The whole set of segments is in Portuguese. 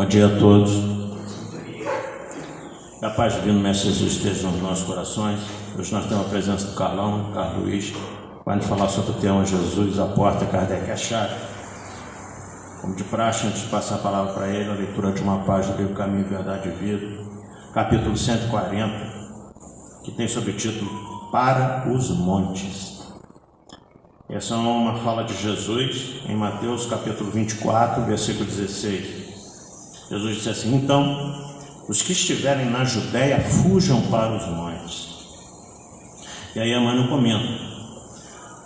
Bom dia a todos. Que a paz divina Mestre Jesus esteja nos nossos corações. Hoje nós temos a presença do Carlos Luiz, vai nos falar sobre o tema Jesus, a porta, Kardec, a chave. Como de praxe, antes de passar a palavra para ele, a leitura de uma página do livro Caminho, Verdade e Vida, capítulo 140, que tem subtítulo Para os Montes. Essa é uma fala de Jesus em Mateus capítulo 24, versículo 16. Jesus disse assim: então, os que estiverem na Judéia fujam para os montes. E aí Emmanuel comenta,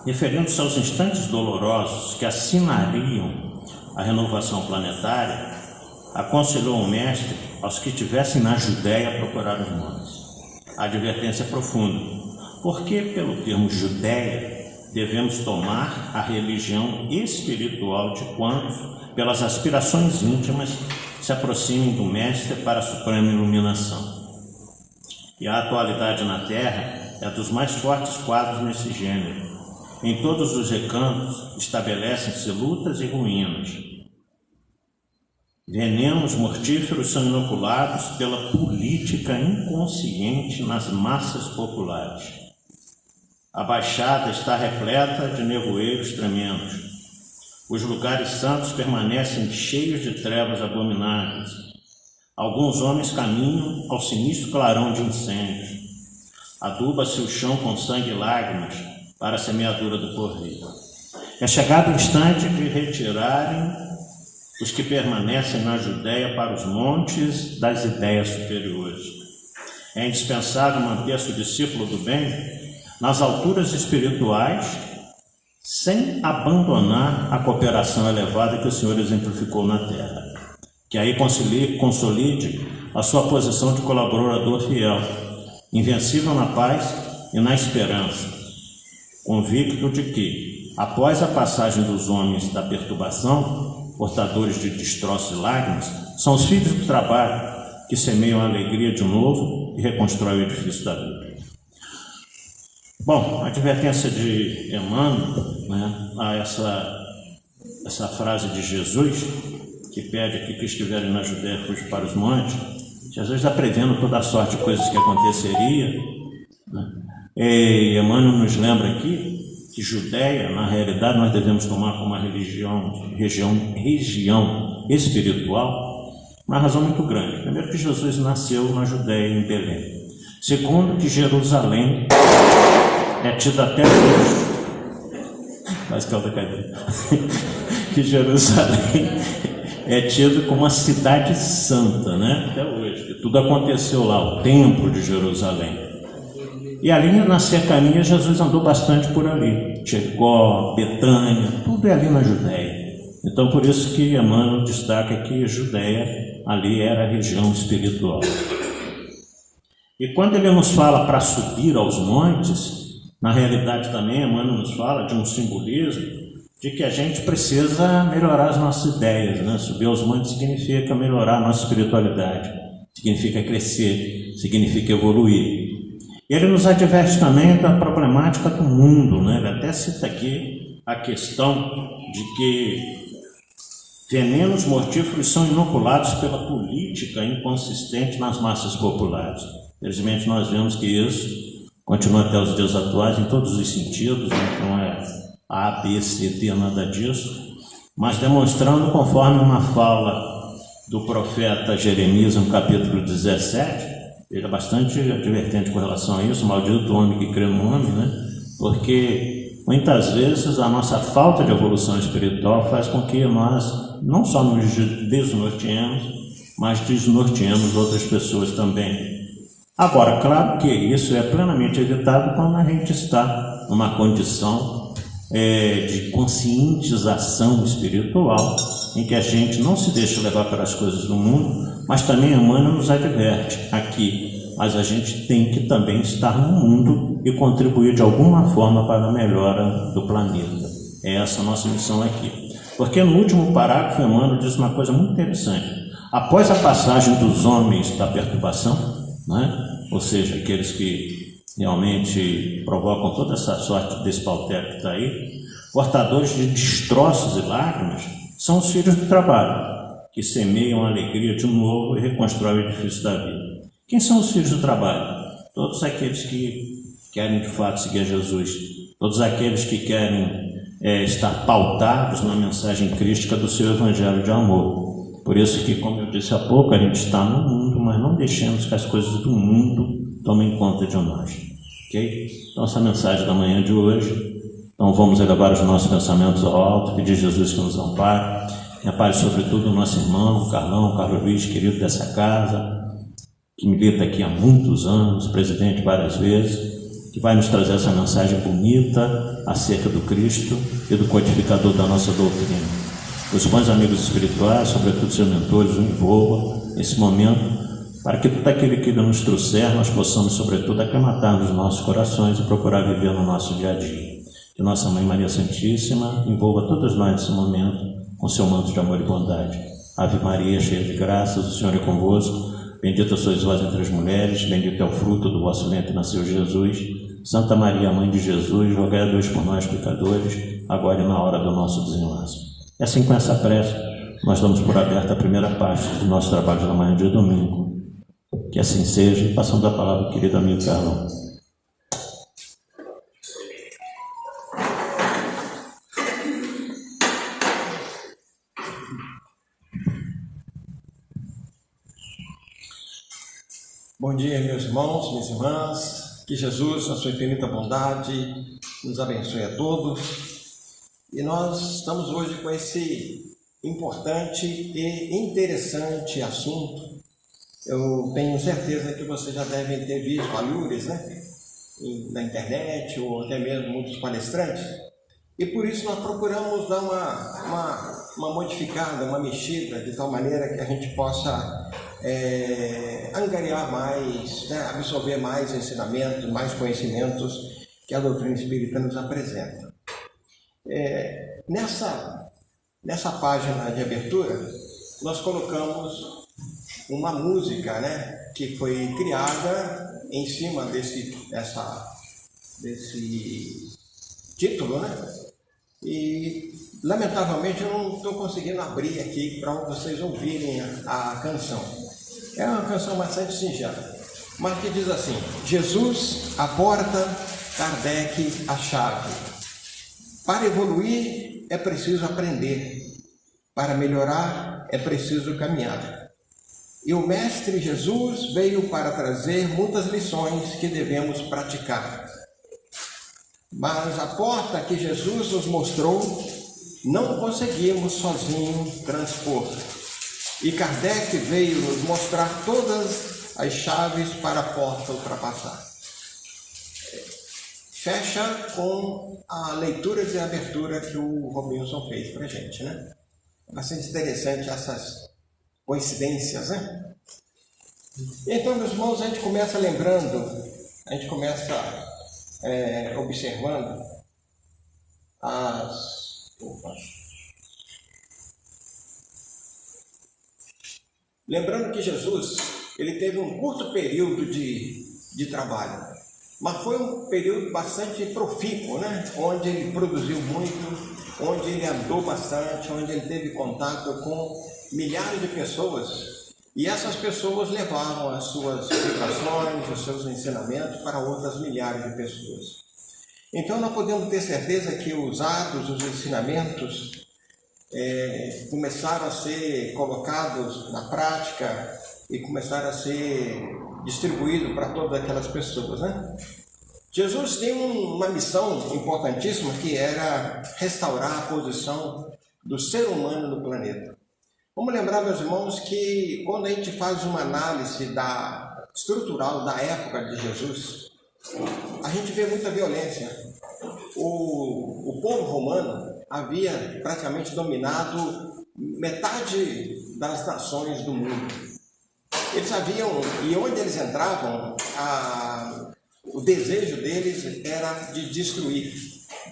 referindo-se aos instantes dolorosos que assinariam a renovação planetária, aconselhou o mestre aos que estivessem na Judéia procurar os montes. A advertência é profunda, porque pelo termo Judéia devemos tomar a religião espiritual de quantos, pelas aspirações íntimas, se aproximem do Mestre para a suprema iluminação. E a atualidade na Terra é dos mais fortes quadros nesse gênero. Em todos os recantos estabelecem-se lutas e ruínas. Venenos mortíferos são inoculados pela política inconsciente nas massas populares. A Baixada está repleta de nevoeiros tremendos. Os lugares santos permanecem cheios de trevas abomináveis. Alguns homens caminham ao sinistro clarão de incêndios. Aduba-se o chão com sangue e lágrimas para a semeadura do porvir. É chegado o instante de retirarem os que permanecem na Judéia para os montes das ideias superiores. É indispensável manter-se o discípulo do bem nas alturas espirituais, sem abandonar a cooperação elevada que o Senhor exemplificou na terra, que aí consolide a sua posição de colaborador fiel, invencível na paz e na esperança, convicto de que, após a passagem dos homens da perturbação, portadores de destroços e lágrimas, são os filhos do trabalho que semeiam a alegria de novo e reconstroem o edifício da vida. Bom, a advertência de Emmanuel, a essa frase de Jesus, que pede que estiverem na Judéia fujam para os montes, Jesus está prevendo toda a sorte de coisas que aconteceria, E Emmanuel nos lembra aqui que Judéia, na realidade, nós devemos tomar como uma região espiritual, uma razão muito grande. Primeiro, que Jesus nasceu na Judéia, em Belém. Segundo, que Jerusalém é tido até hoje, que Jerusalém é tido como uma cidade santa, até hoje, que tudo aconteceu lá, o templo de Jerusalém. E ali na cercania Jesus andou bastante por ali, Jericó, Betânia, tudo é ali na Judéia. Então por isso que Emmanuel destaca que a Judéia ali era a região espiritual. E quando ele nos fala para subir aos montes, na realidade também Emmanuel nos fala de um simbolismo de que a gente precisa melhorar as nossas ideias, Subir aos montes significa melhorar a nossa espiritualidade, significa crescer, significa evoluir. E ele nos adverte também da problemática do mundo, Ele até cita aqui a questão de que venenos mortíferos são inoculados pela política inconsistente nas massas populares. Felizmente nós vemos que isso continua até os dias atuais em todos os sentidos, não é A, B, C, D, nada disso, mas demonstrando, conforme uma fala do profeta Jeremias no capítulo 17, ele é bastante advertente com relação a isso, maldito o homem que crê no homem, porque muitas vezes a nossa falta de evolução espiritual faz com que nós não só nos desnorteemos, mas desnorteemos outras pessoas também. Agora, claro que isso é plenamente evitável quando a gente está numa condição de conscientização espiritual, em que a gente não se deixa levar pelas coisas do mundo, mas também Emmanuel nos adverte aqui, mas a gente tem que também estar no mundo e contribuir de alguma forma para a melhora do planeta. É essa a nossa missão aqui. Porque no último parágrafo Emmanuel diz uma coisa muito interessante. Após a passagem dos homens da perturbação, ou seja, aqueles que realmente provocam toda essa sorte desse pautério que está aí, portadores de destroços e lágrimas, são os filhos do trabalho, que semeiam a alegria de um novo e reconstrói o edifício da vida. Quem são os filhos do trabalho? Todos aqueles que querem de fato seguir a Jesus, todos aqueles que querem estar pautados na mensagem crística do seu evangelho de amor. Por isso que, como eu disse há pouco, a gente está no mundo, mas não deixemos que as coisas do mundo tomem conta de nós. Ok? Então, essa mensagem da manhã de hoje, então vamos elevar os nossos pensamentos ao alto, pedir a Jesus que nos ampare, que ampare sobretudo o nosso irmão, Carlos Luiz, querido dessa casa, que milita aqui há muitos anos, presidente várias vezes, que vai nos trazer essa mensagem bonita acerca do Cristo e do codificador da nossa doutrina. Os bons amigos espirituais, sobretudo seus mentores, o envolvam nesse momento, para que tudo aquilo que Ele nos trouxer, nós possamos, sobretudo, aclimatar nos nossos corações e procurar viver no nosso dia a dia. Que Nossa Mãe Maria Santíssima envolva todos nós nesse momento com seu manto de amor e bondade. Ave Maria, cheia de graças, o Senhor é convosco. Bendita sois vós entre as mulheres, bendito é o fruto do vosso ventre, nasceu Jesus. Santa Maria, Mãe de Jesus, rogai a Deus por nós, pecadores, agora e na hora do nosso desenlace. E assim, com essa prece, nós damos por aberta a primeira parte do nosso trabalho da manhã de domingo. Que assim seja, e passando a palavra ao querido amigo Carlão. Bom dia, meus irmãos, minhas irmãs. Que Jesus, na sua infinita bondade, nos abençoe a todos. E nós estamos hoje com esse importante e interessante assunto. Eu tenho certeza que vocês já devem ter visto alures, na internet ou até mesmo muitos palestrantes. E por isso nós procuramos dar uma modificada, uma mexida, de tal maneira que a gente possa angariar mais, absorver mais ensinamentos, mais conhecimentos que a doutrina espírita nos apresenta. Nessa página de abertura, nós colocamos uma música, que foi criada em cima desse título, E lamentavelmente eu não estou conseguindo abrir aqui para vocês ouvirem a canção. É uma canção bastante singela, mas que diz assim: Jesus, a porta, Kardec, a chave. Para evoluir é preciso aprender, para melhorar é preciso caminhar. E o Mestre Jesus veio para trazer muitas lições que devemos praticar. Mas a porta que Jesus nos mostrou, não conseguimos sozinhos transpor. E Kardec veio nos mostrar todas as chaves para a porta ultrapassar. Fecha com a leitura de abertura que o Robinson fez para a gente, Bastante interessante essas coincidências, Então, meus irmãos, a gente começa observando Lembrando que Jesus, ele teve um curto período de trabalho, mas foi um período bastante profícuo, Onde ele produziu muito, onde ele andou bastante, onde ele teve contato com milhares de pessoas, e essas pessoas levavam as suas vibrações, os seus ensinamentos para outras milhares de pessoas. Então nós podemos ter certeza que os atos, os ensinamentos começaram a ser colocados na prática e começaram a ser distribuídos para todas aquelas pessoas, Jesus tem uma missão importantíssima, que era restaurar a posição do ser humano no planeta. Vamos lembrar, meus irmãos, que quando a gente faz uma análise estrutural da época de Jesus, a gente vê muita violência. O povo romano havia praticamente dominado metade das nações do mundo. Eles sabiam, e onde eles entravam, o desejo deles era de destruir,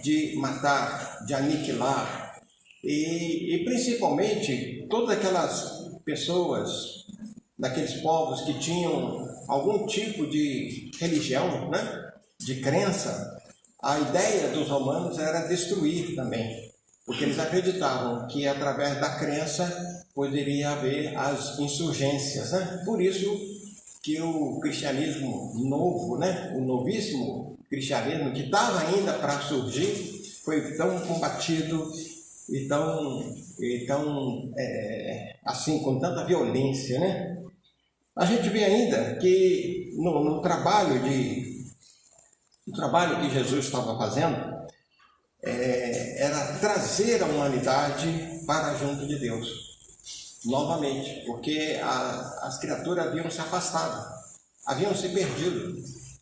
de matar, de aniquilar. E principalmente todas aquelas pessoas, daqueles povos que tinham algum tipo de religião, de crença, a ideia dos romanos era destruir também, porque eles acreditavam que através da crença poderia haver as insurgências, né? Por isso que o cristianismo novo, né? O novíssimo cristianismo que estava ainda para surgir, foi tão combatido e tão assim, com tanta violência, né? A gente vê ainda que no trabalho que Jesus estava fazendo, era trazer a humanidade para junto de Deus, novamente, porque as criaturas haviam se afastado, haviam se perdido.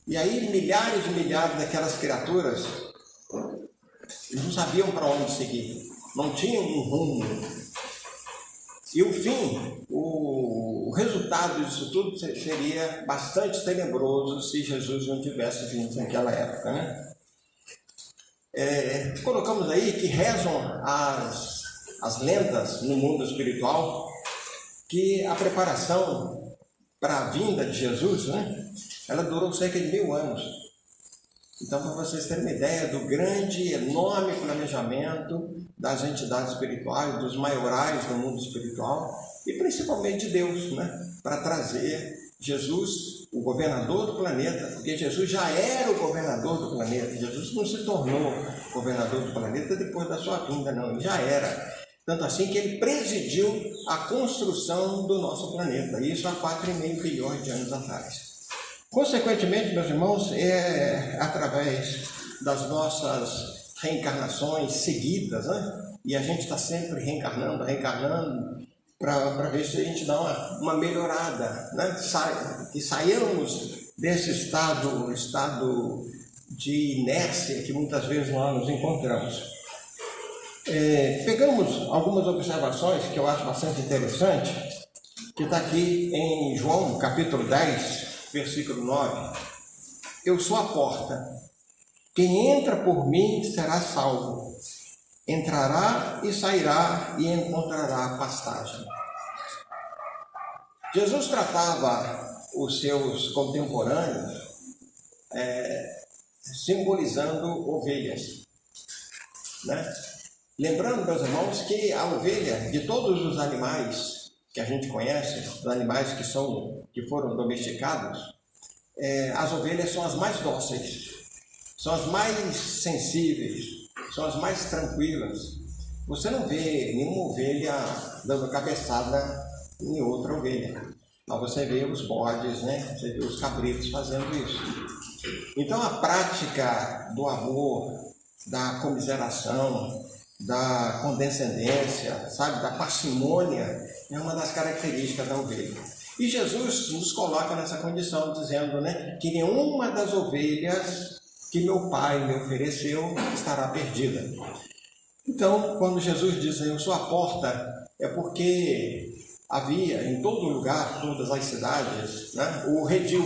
E aí milhares e milhares daquelas criaturas não sabiam para onde seguir, não tinham um rumo. E o fim, o resultado disso tudo seria bastante tenebroso se Jesus não tivesse vindo naquela época, né? Colocamos aí que rezam as lendas no mundo espiritual que a preparação para a vinda de Jesus, né, ela durou cerca de 1000 anos. Então, para vocês terem uma ideia do grande, enorme planejamento das entidades espirituais, dos maiorais do mundo espiritual e principalmente de Deus, né, para trazer Jesus, o governador do planeta, porque Jesus já era o governador do planeta. Jesus não se tornou governador do planeta depois da sua vinda, não, ele já era. Tanto assim que ele presidiu a construção do nosso planeta, isso há 4,5 bilhões de anos atrás. Consequentemente, meus irmãos, através das nossas reencarnações seguidas, né? E a gente está sempre reencarnando, para ver se a gente dá uma melhorada, né? Que saiamos desse estado de inércia que muitas vezes nós nos encontramos. Pegamos algumas observações que eu acho bastante interessante, que está aqui em João, capítulo 10, versículo 9. Eu sou a porta. Quem entra por mim será salvo. Entrará e sairá e encontrará pastagem. Jesus tratava os seus contemporâneos simbolizando ovelhas, né? Lembrando, meus irmãos, que a ovelha, de todos os animais que a gente conhece, os animais que foram domesticados, as ovelhas são as mais dóceis, são as mais sensíveis, são as mais tranquilas. Você não vê nenhuma ovelha dando cabeçada em outra ovelha, mas você vê os bodes, né? Você vê os cabritos fazendo isso. Então a prática do amor, da comiseração, da condescendência, sabe, da parcimônia, é uma das características da ovelha. E Jesus nos coloca nessa condição, dizendo, né, que nenhuma das ovelhas que meu Pai me ofereceu estará perdida. Então, quando Jesus diz, eu sou a porta, é porque havia em todo lugar, todas as cidades, né, o redil.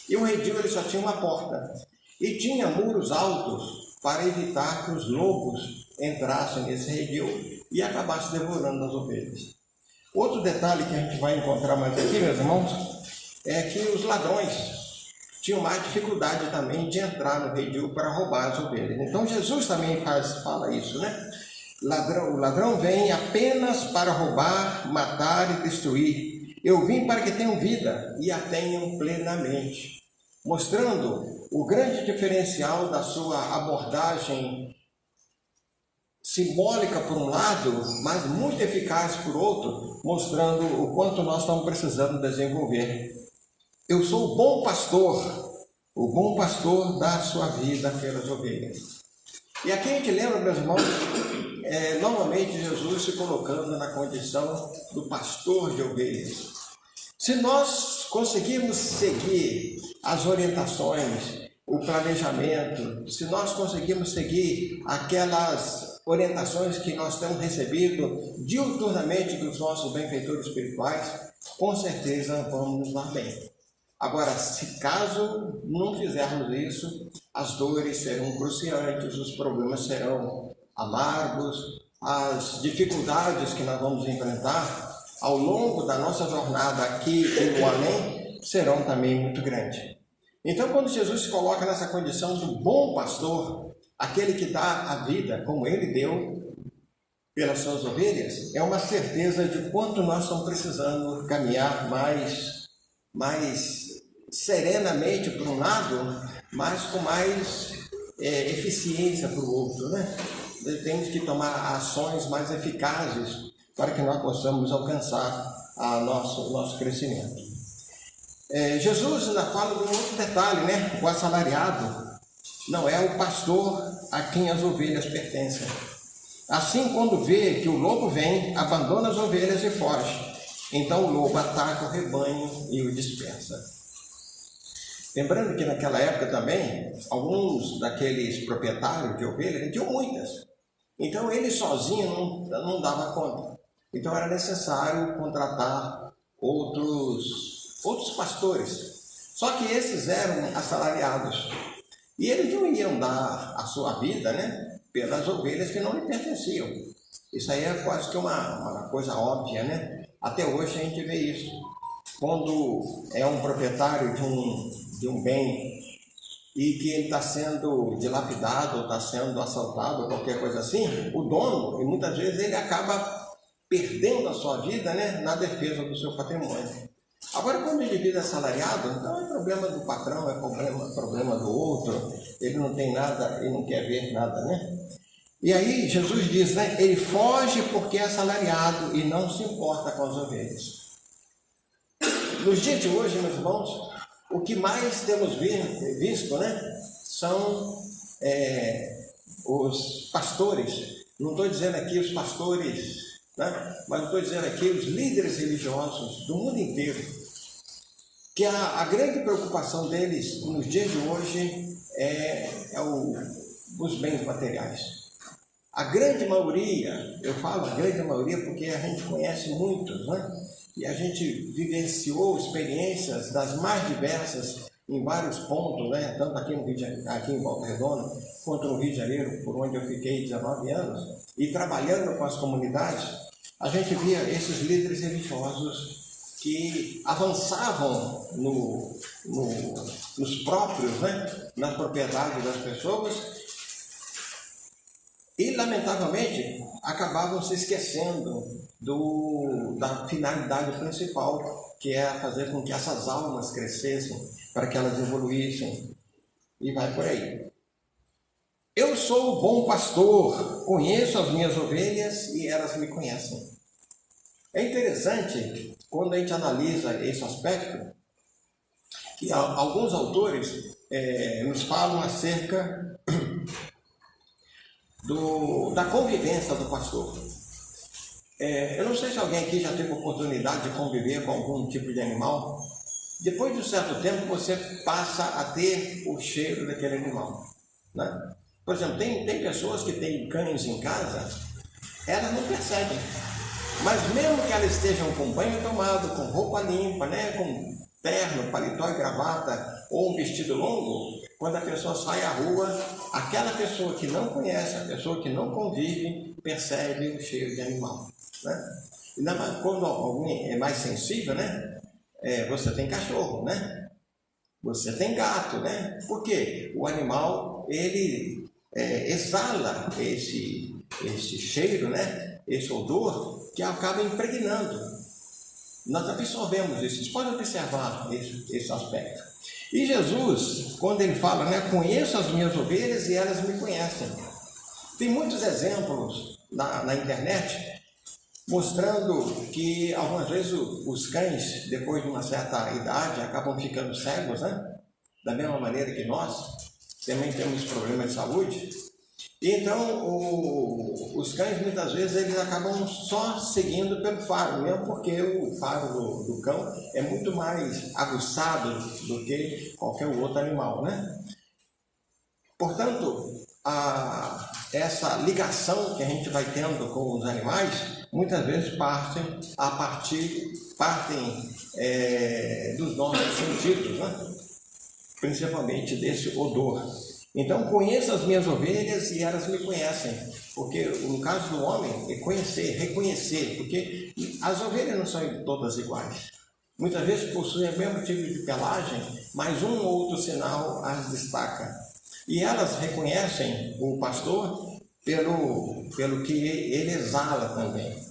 E o redil ele só tinha uma porta. E tinha muros altos para evitar que os lobos entrassem nesse redil e acabassem devorando as ovelhas. Outro detalhe que a gente vai encontrar mais aqui, meus irmãos, é que os ladrões tinham mais dificuldade também de entrar no redil para roubar as ovelhas. Então Jesus também fala isso, né? O ladrão vem apenas para roubar, matar e destruir. Eu vim para que tenham vida e a tenham plenamente. Mostrando o grande diferencial da sua abordagem simbólica por um lado, mas muito eficaz por outro, mostrando o quanto nós estamos precisando desenvolver. Eu sou o bom pastor dá a sua vida pelas ovelhas. E aqui a gente lembra, meus irmãos, novamente Jesus se colocando na condição do pastor de ovelhas. Se nós conseguirmos seguir as orientações, o planejamento, se nós conseguirmos seguir aquelas orientações que nós temos recebido diuturnamente dos nossos benfeitores espirituais, com certeza vamos nos dar bem. Agora, se caso não fizermos isso, as dores serão cruciantes, os problemas serão amargos, as dificuldades que nós vamos enfrentar ao longo da nossa jornada aqui e no além serão também muito grandes. Então, quando Jesus se coloca nessa condição do bom pastor, aquele que dá a vida como ele deu, pelas suas ovelhas é uma certeza de quanto nós estamos precisando caminhar mais serenamente para um lado, mas com mais eficiência para o outro, né? Temos que tomar ações mais eficazes para que nós possamos alcançar o nosso crescimento. Jesus ainda fala de um outro detalhe, né? O assalariado não é o pastor a quem as ovelhas pertencem. Assim, quando vê que o lobo vem, abandona as ovelhas e foge. Então o lobo ataca o rebanho e o dispersa. Lembrando que naquela época também, alguns daqueles proprietários de ovelhas tinham muitas. Então ele sozinho não dava conta. Então era necessário contratar outros pastores. Só que esses eram assalariados. E eles não iam dar a sua vida, né, pelas ovelhas que não lhe pertenciam. Isso aí é quase que uma coisa óbvia, né? Até hoje a gente vê isso. Quando é um proprietário de um bem e que ele está sendo dilapidado, ou está sendo assaltado, ou qualquer coisa assim, o dono, e muitas vezes ele acaba perdendo a sua vida, né, na defesa do seu patrimônio. Agora, quando o indivíduo é assalariado, então é problema do patrão, é problema do outro, ele não tem nada e não quer ver nada, né? E aí Jesus diz, né, ele foge porque é assalariado e não se importa com as ovelhas. Nos dias de hoje, meus irmãos, o que mais temos visto, né, são os pastores. Não estou dizendo aqui os pastores, né, mas estou dizendo aqui os líderes religiosos do mundo inteiro, que a grande preocupação deles nos dias de hoje os bens materiais. A grande maioria, eu falo a grande maioria porque a gente conhece muitos, né? E a gente vivenciou experiências das mais diversas em vários pontos, né? Tanto aqui em Volta Redonda, quanto no Rio de Janeiro, por onde eu fiquei 19 anos, e trabalhando com as comunidades, a gente via esses líderes religiosos que avançavam nos próprios, né? Nas propriedades das pessoas, e, lamentavelmente, acabavam se esquecendo da finalidade principal, que é fazer com que essas almas crescessem, para que elas evoluíssem, e vai por aí. Eu sou o bom pastor, conheço as minhas ovelhas e elas me conhecem. É interessante, quando a gente analisa esse aspecto, que alguns autores nos falam acerca da convivência do pastor. Eu não sei se alguém aqui já teve oportunidade de conviver com algum tipo de animal. Depois de um certo tempo, você passa a ter o cheiro daquele animal, né? Por exemplo, tem pessoas que têm cães em casa, elas não percebem. Mas mesmo que elas estejam com banho tomado, com roupa limpa, né, com terno, paletó e gravata, ou um vestido longo, quando a pessoa sai à rua, aquela pessoa que não conhece, a pessoa que não convive, percebe o cheiro de animal, né? E quando alguém é mais sensível, né, você tem cachorro, né? Você tem gato, né? Porque o animal, ele exala esse cheiro, né? Esse odor, que acaba impregnando. Nós absorvemos isso. Vocês podem observar esse aspecto. E Jesus, quando ele fala, né, conheço as minhas ovelhas e elas me conhecem. Tem muitos exemplos na internet mostrando que algumas vezes os cães, depois de uma certa idade, acabam ficando cegos, né? Da mesma maneira que nós também temos problemas de saúde. Então, os cães, muitas vezes, eles acabam só seguindo pelo faro, mesmo porque o faro do cão é muito mais aguçado do que qualquer outro animal, né? Portanto, essa ligação que a gente vai tendo com os animais, muitas vezes partem dos nossos sentidos, né? Principalmente desse odor. Então, conheço as minhas ovelhas e elas me conhecem, porque no caso do homem é conhecer, reconhecer, porque as ovelhas não são todas iguais. Muitas vezes possuem o mesmo tipo de pelagem, mas um ou outro sinal as destaca. E elas reconhecem o pastor pelo que ele exala também.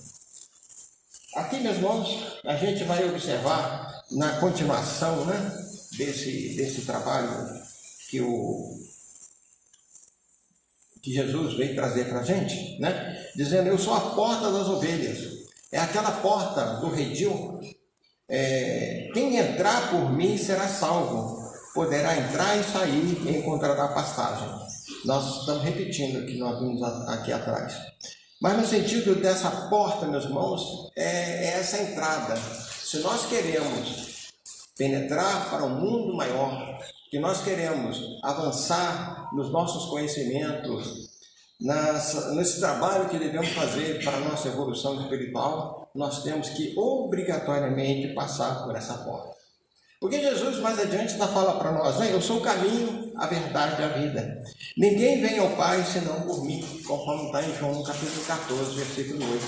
Aqui, meus irmãos, a gente vai observar na continuação, né, desse trabalho que Jesus veio trazer para a gente, né, dizendo: eu sou a porta das ovelhas. É aquela porta do redil. Quem entrar por mim será salvo, poderá entrar e sair e encontrará pastagem. Nós estamos repetindo o que nós vimos aqui atrás. Mas no sentido dessa porta, meus irmãos, é essa entrada. Se nós queremos penetrar para um mundo maior, que nós queremos avançar nos nossos conhecimentos, nesse trabalho que devemos fazer para a nossa evolução espiritual, nós temos que obrigatoriamente passar por essa porta. Porque Jesus mais adiante ainda fala para nós, né? Eu sou o caminho, a verdade e a vida. Ninguém vem ao Pai senão por mim, conforme está em João capítulo 14, versículo 8.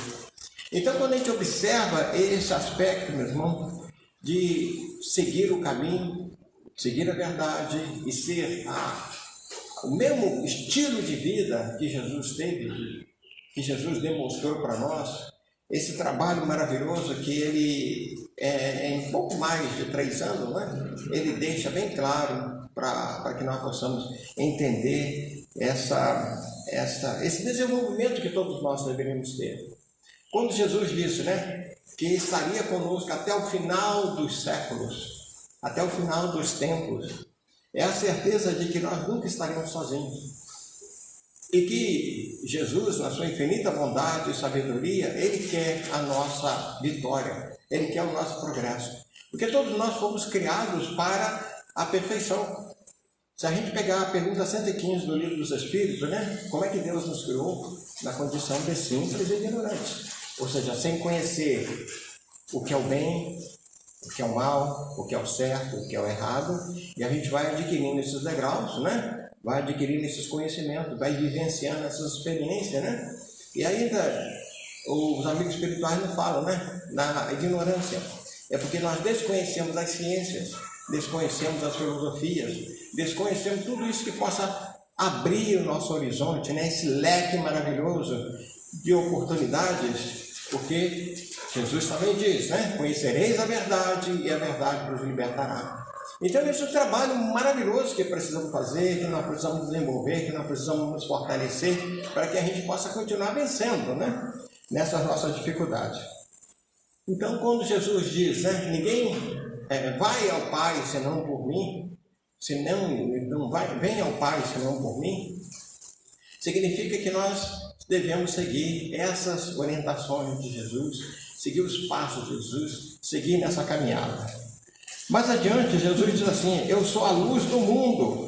Então, quando a gente observa esse aspecto, meu irmão, de seguir o caminho, seguir a verdade e ser o mesmo estilo de vida que Jesus teve, que Jesus demonstrou para nós, esse trabalho maravilhoso que ele, em pouco mais de 3 anos, né, ele deixa bem claro para que nós possamos entender esse desenvolvimento que todos nós deveríamos ter. Quando Jesus disse, né, que estaria conosco até o final dos séculos, até o final dos tempos, é a certeza de que nós nunca estaremos sozinhos. E que Jesus, na sua infinita bondade e sabedoria, Ele quer a nossa vitória, Ele quer o nosso progresso. Porque todos nós fomos criados para a perfeição. Se a gente pegar a pergunta 115 do Livro dos Espíritos, né? Como é que Deus nos criou? Na condição de simples e ignorantes. Ou seja, sem conhecer o que é o bem, o que é o mal, o que é o certo, o que é o errado. E a gente vai adquirindo esses degraus, né? Vai adquirindo esses conhecimentos, vai vivenciando essas experiências, né? E ainda os amigos espirituais não falam, né? Na ignorância. É porque nós desconhecemos as ciências, desconhecemos as filosofias, desconhecemos tudo isso que possa abrir o nosso horizonte, né? Esse leque maravilhoso de oportunidades, porque Jesus também diz, né? Conhecereis a verdade e a verdade vos libertará. Então, esse é um trabalho maravilhoso que precisamos fazer, que nós precisamos desenvolver, que nós precisamos nos fortalecer para que a gente possa continuar vencendo, né, nessas nossas dificuldades. Então, quando Jesus diz, né, ninguém vai ao Pai senão por mim, vem ao Pai senão por mim, significa que nós devemos seguir essas orientações de Jesus, seguir os passos de Jesus, seguir nessa caminhada. Mais adiante, Jesus diz assim: eu sou a luz do mundo.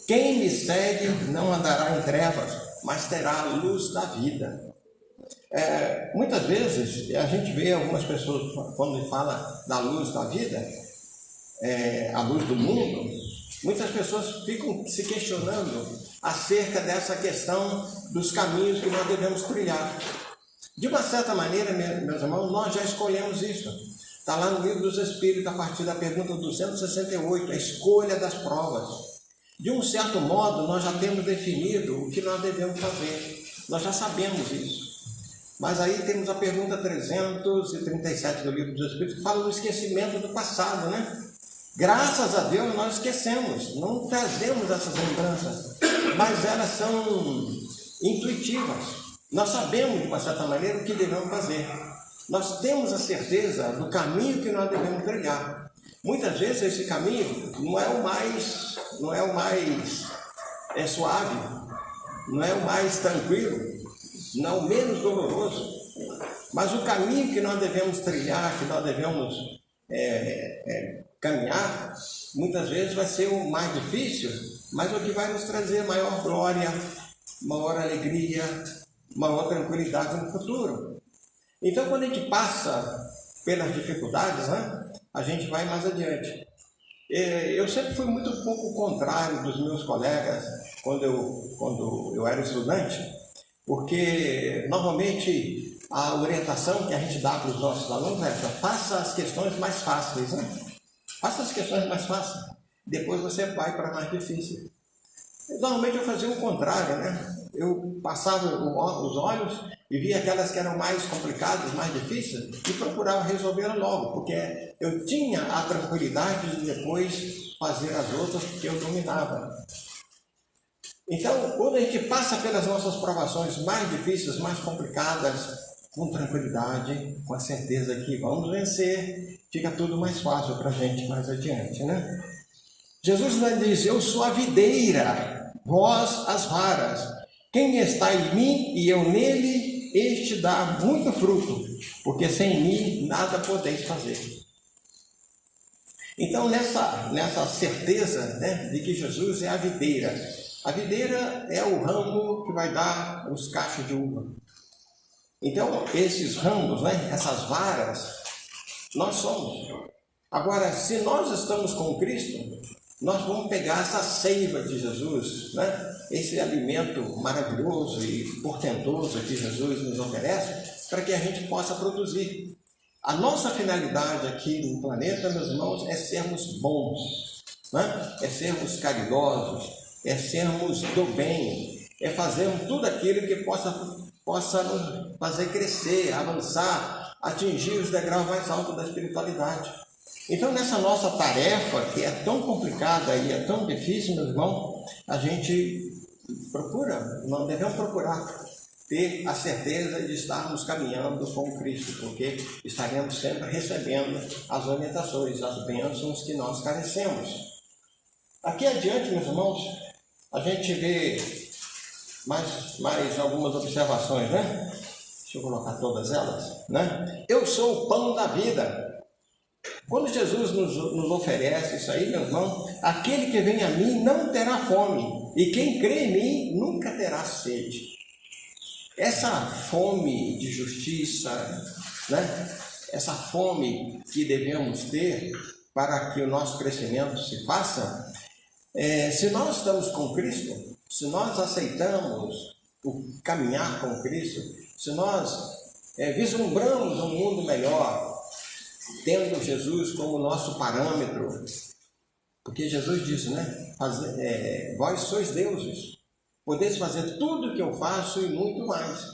Quem me segue não andará em trevas, mas terá a luz da vida. Muitas vezes, a gente vê algumas pessoas, quando fala da luz da vida, a luz do mundo, muitas pessoas ficam se questionando acerca dessa questão dos caminhos que nós devemos trilhar. De uma certa maneira, meus irmãos, nós já escolhemos isso. Está lá no Livro dos Espíritos, a partir da pergunta 268, a escolha das provas. De um certo modo, nós já temos definido o que nós devemos fazer. Nós já sabemos isso. Mas aí temos a pergunta 337 do Livro dos Espíritos, que fala do esquecimento do passado, né? Graças a Deus nós esquecemos, não trazemos essas lembranças, mas elas são intuitivas. Nós sabemos, de uma certa maneira, o que devemos fazer. Nós temos a certeza do caminho que nós devemos trilhar. Muitas vezes esse caminho não é o mais suave, não é o mais tranquilo, não é o menos doloroso, mas o caminho que nós devemos trilhar, que nós devemos caminhar, muitas vezes vai ser o mais difícil, mas o que vai nos trazer maior glória, maior alegria, maior tranquilidade no futuro. Então, quando a gente passa pelas dificuldades, né, a gente vai mais adiante. Eu sempre fui muito pouco contrário dos meus colegas quando eu era estudante, porque normalmente a orientação que a gente dá para os nossos alunos é essa: faça as questões mais fáceis, né? Faça as questões mais fáceis, depois você vai para mais difíceis. Normalmente eu fazia o contrário, né? Eu passava os olhos e via aquelas que eram mais complicadas, mais difíceis, e procurava resolvê-las logo, porque eu tinha a tranquilidade de depois fazer as outras, porque eu dominava. Então, quando a gente passa pelas nossas provações mais difíceis, mais complicadas, com tranquilidade, com a certeza que vamos vencer, fica tudo mais fácil para a gente mais adiante, né? Jesus vai dizer: eu sou a videira, vós as varas. Quem está em mim e eu nele, este dá muito fruto, porque sem mim nada podeis fazer. Então, nessa certeza, né, de que Jesus é a videira é o ramo que vai dar os cachos de uva. Então, esses ramos, né, essas varas, nós somos. Agora, se nós estamos com Cristo, nós vamos pegar essa seiva de Jesus, né, esse alimento maravilhoso e portentoso que Jesus nos oferece, para que a gente possa produzir. A nossa finalidade aqui no planeta, meus irmãos, é sermos bons, né? É sermos caridosos, é sermos do bem, é fazermos tudo aquilo que possa nos fazer crescer, avançar, atingir os degraus mais altos da espiritualidade. Então, nessa nossa tarefa, que é tão complicada e é tão difícil, meu irmão, a gente nós devemos procurar ter a certeza de estarmos caminhando com Cristo, porque estaremos sempre recebendo as orientações, as bênçãos que nós carecemos. Aqui adiante, meus irmãos, a gente vê mais algumas observações, né? Deixa eu colocar todas elas, né? Eu sou o pão da vida. Quando Jesus nos oferece isso aí, meu irmão, aquele que vem a mim não terá fome, e quem crê em mim nunca terá sede. Essa fome de justiça, né? Essa fome que devemos ter para que o nosso crescimento se faça, se nós estamos com Cristo, se nós aceitamos o caminhar com Cristo, se nós vislumbramos um mundo melhor, tendo Jesus como nosso parâmetro, porque Jesus disse, né? Vós sois deuses, podeis fazer tudo o que eu faço e muito mais.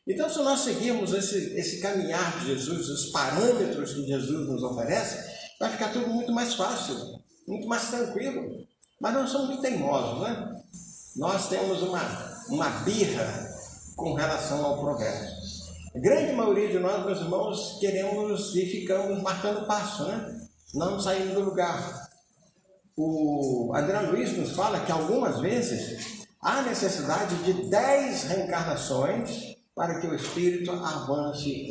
Então, se nós seguirmos esse caminhar de Jesus, os parâmetros que Jesus nos oferece, vai ficar tudo muito mais fácil, muito mais tranquilo. Mas nós somos muito teimosos, né? Nós temos uma birra com relação ao progresso. A grande maioria de nós, meus irmãos, queremos e ficamos marcando passo, né? Não saímos do lugar. O André Luiz nos fala que algumas vezes há necessidade de 10 reencarnações para que o espírito avance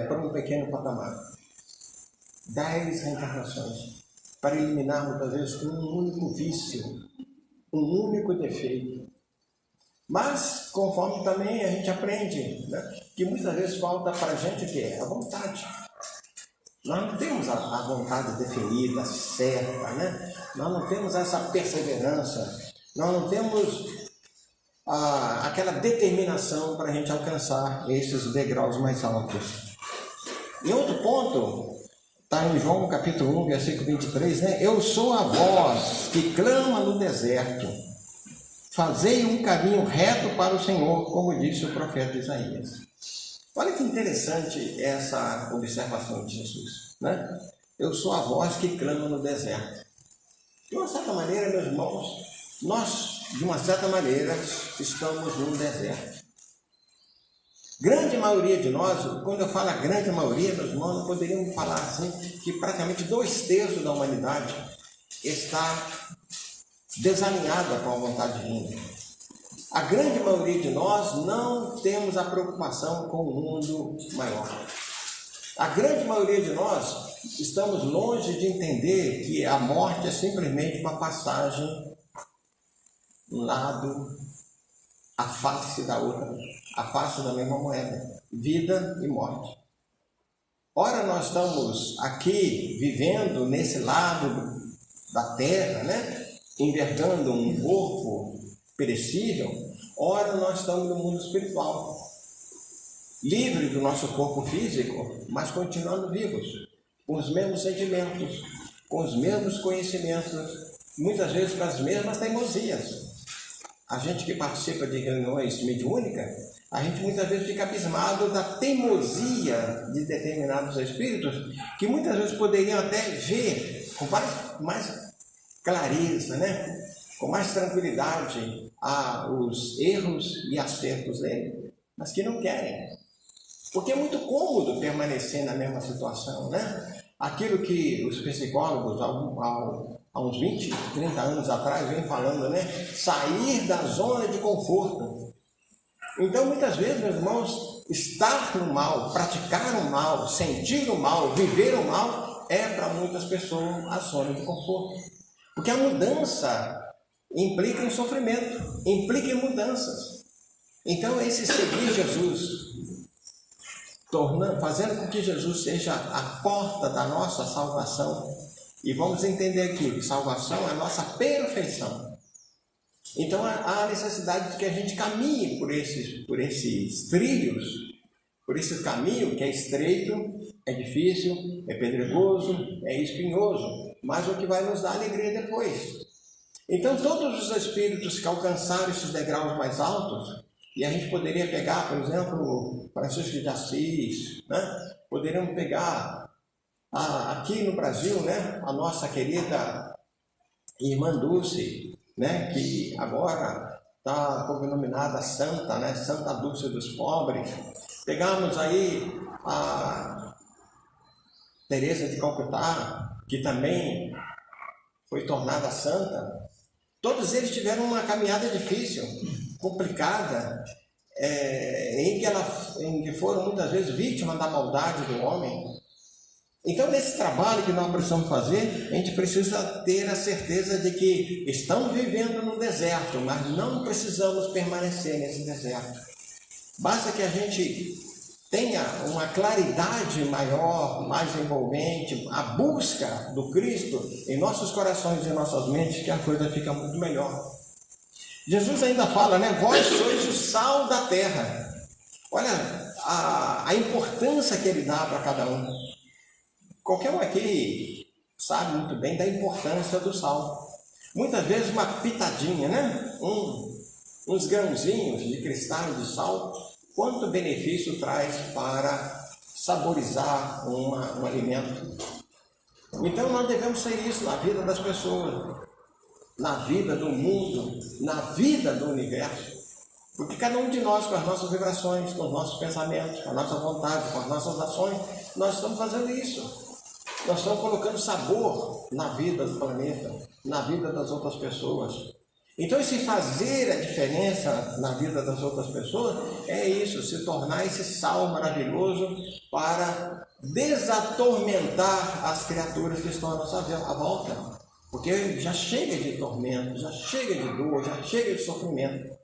para um pequeno patamar. 10 reencarnações para eliminar muitas vezes um único vício, um único defeito. Mas, conforme também a gente aprende, né, que muitas vezes falta para a gente o que é? A vontade. Nós não temos a vontade definida, certa, né? Nós não temos essa perseverança, nós não temos aquela determinação para a gente alcançar esses degraus mais altos. E outro ponto, está em João capítulo 1, versículo 23, né? Eu sou a voz que clama no deserto, fazei um caminho reto para o Senhor, como disse o profeta Isaías. Olha que interessante essa observação de Jesus, né? Eu sou a voz que clama no deserto. De uma certa maneira, meus irmãos, nós, de uma certa maneira, estamos num deserto. Grande maioria de nós, quando eu falo a grande maioria, meus irmãos, não poderíamos falar assim, que praticamente 2/3 da humanidade está desalinhada com a vontade divina. A grande maioria de nós não temos a preocupação com o mundo maior. A grande maioria de nós estamos longe de entender que a morte é simplesmente uma passagem, um lado, a face da outra, a face da mesma moeda, vida e morte. Ora, nós estamos aqui vivendo nesse lado da terra, né? Envergando um corpo perecível. Ora, nós estamos no mundo espiritual, livre do nosso corpo físico, mas continuando vivos, com os mesmos sentimentos, com os mesmos conhecimentos, muitas vezes com as mesmas teimosias. a gente que participa de reuniões mediúnicas, a gente muitas vezes fica abismado da teimosia de determinados espíritos, que muitas vezes poderiam até ver com mais clareza, né? Com mais tranquilidade os erros e acertos dele, mas que não querem. Porque é muito cômodo permanecer na mesma situação, né? Aquilo que os psicólogos, há uns 20, 30 anos atrás, vêm falando, né? Sair da zona de conforto. Então, muitas vezes, meus irmãos, estar no mal, praticar o mal, sentir o mal, viver o mal, é para muitas pessoas a zona de conforto. Porque a mudança implica em sofrimento, implica em mudanças. Então, esse seguir Jesus, fazendo com que Jesus seja a porta da nossa salvação, e vamos entender aqui que salvação é a nossa perfeição. Então, há necessidade de que a gente caminhe por esses trilhos, por esse caminho que é estreito, é difícil, é pedregoso, é espinhoso, mas o que vai nos dar alegria depois. Então, todos os espíritos que alcançaram esses degraus mais altos, e a gente poderia pegar, por exemplo, Francisco de Assis, né? Poderíamos pegar aqui no Brasil, né? A nossa querida irmã Dulce, né? Que agora está cognominada Santa, né? Santa Dulce dos Pobres. Pegamos aí a Teresa de Calcutá, que também foi tornada santa. Todos eles tiveram uma caminhada difícil, complicada, em que foram muitas vezes vítimas da maldade do homem. Então, nesse trabalho que nós precisamos fazer, a gente precisa ter a certeza de que estamos vivendo no deserto, mas não precisamos permanecer nesse deserto. Basta que a gente tenha uma claridade maior, mais envolvente, a busca do Cristo em nossos corações e em nossas mentes, que a coisa fica muito melhor. Jesus ainda fala, né? Vós sois o sal da terra. Olha a importância que ele dá para cada um. Qualquer um aqui sabe muito bem da importância do sal. Muitas vezes uma pitadinha, né? Uns grãozinhos de cristais de sal, quanto benefício traz para saborizar um alimento. Então nós devemos ser isso na vida das pessoas, na vida do mundo, na vida do universo. Porque cada um de nós, com as nossas vibrações, com os nossos pensamentos, com a nossa vontade, com as nossas ações, nós estamos fazendo isso. Nós estamos colocando sabor na vida do planeta, na vida das outras pessoas. Então, esse fazer a diferença na vida das outras pessoas é isso, se tornar esse sal maravilhoso para desatormentar as criaturas que estão à nossa volta. Porque já chega de tormento, já chega de dor, já chega de sofrimento.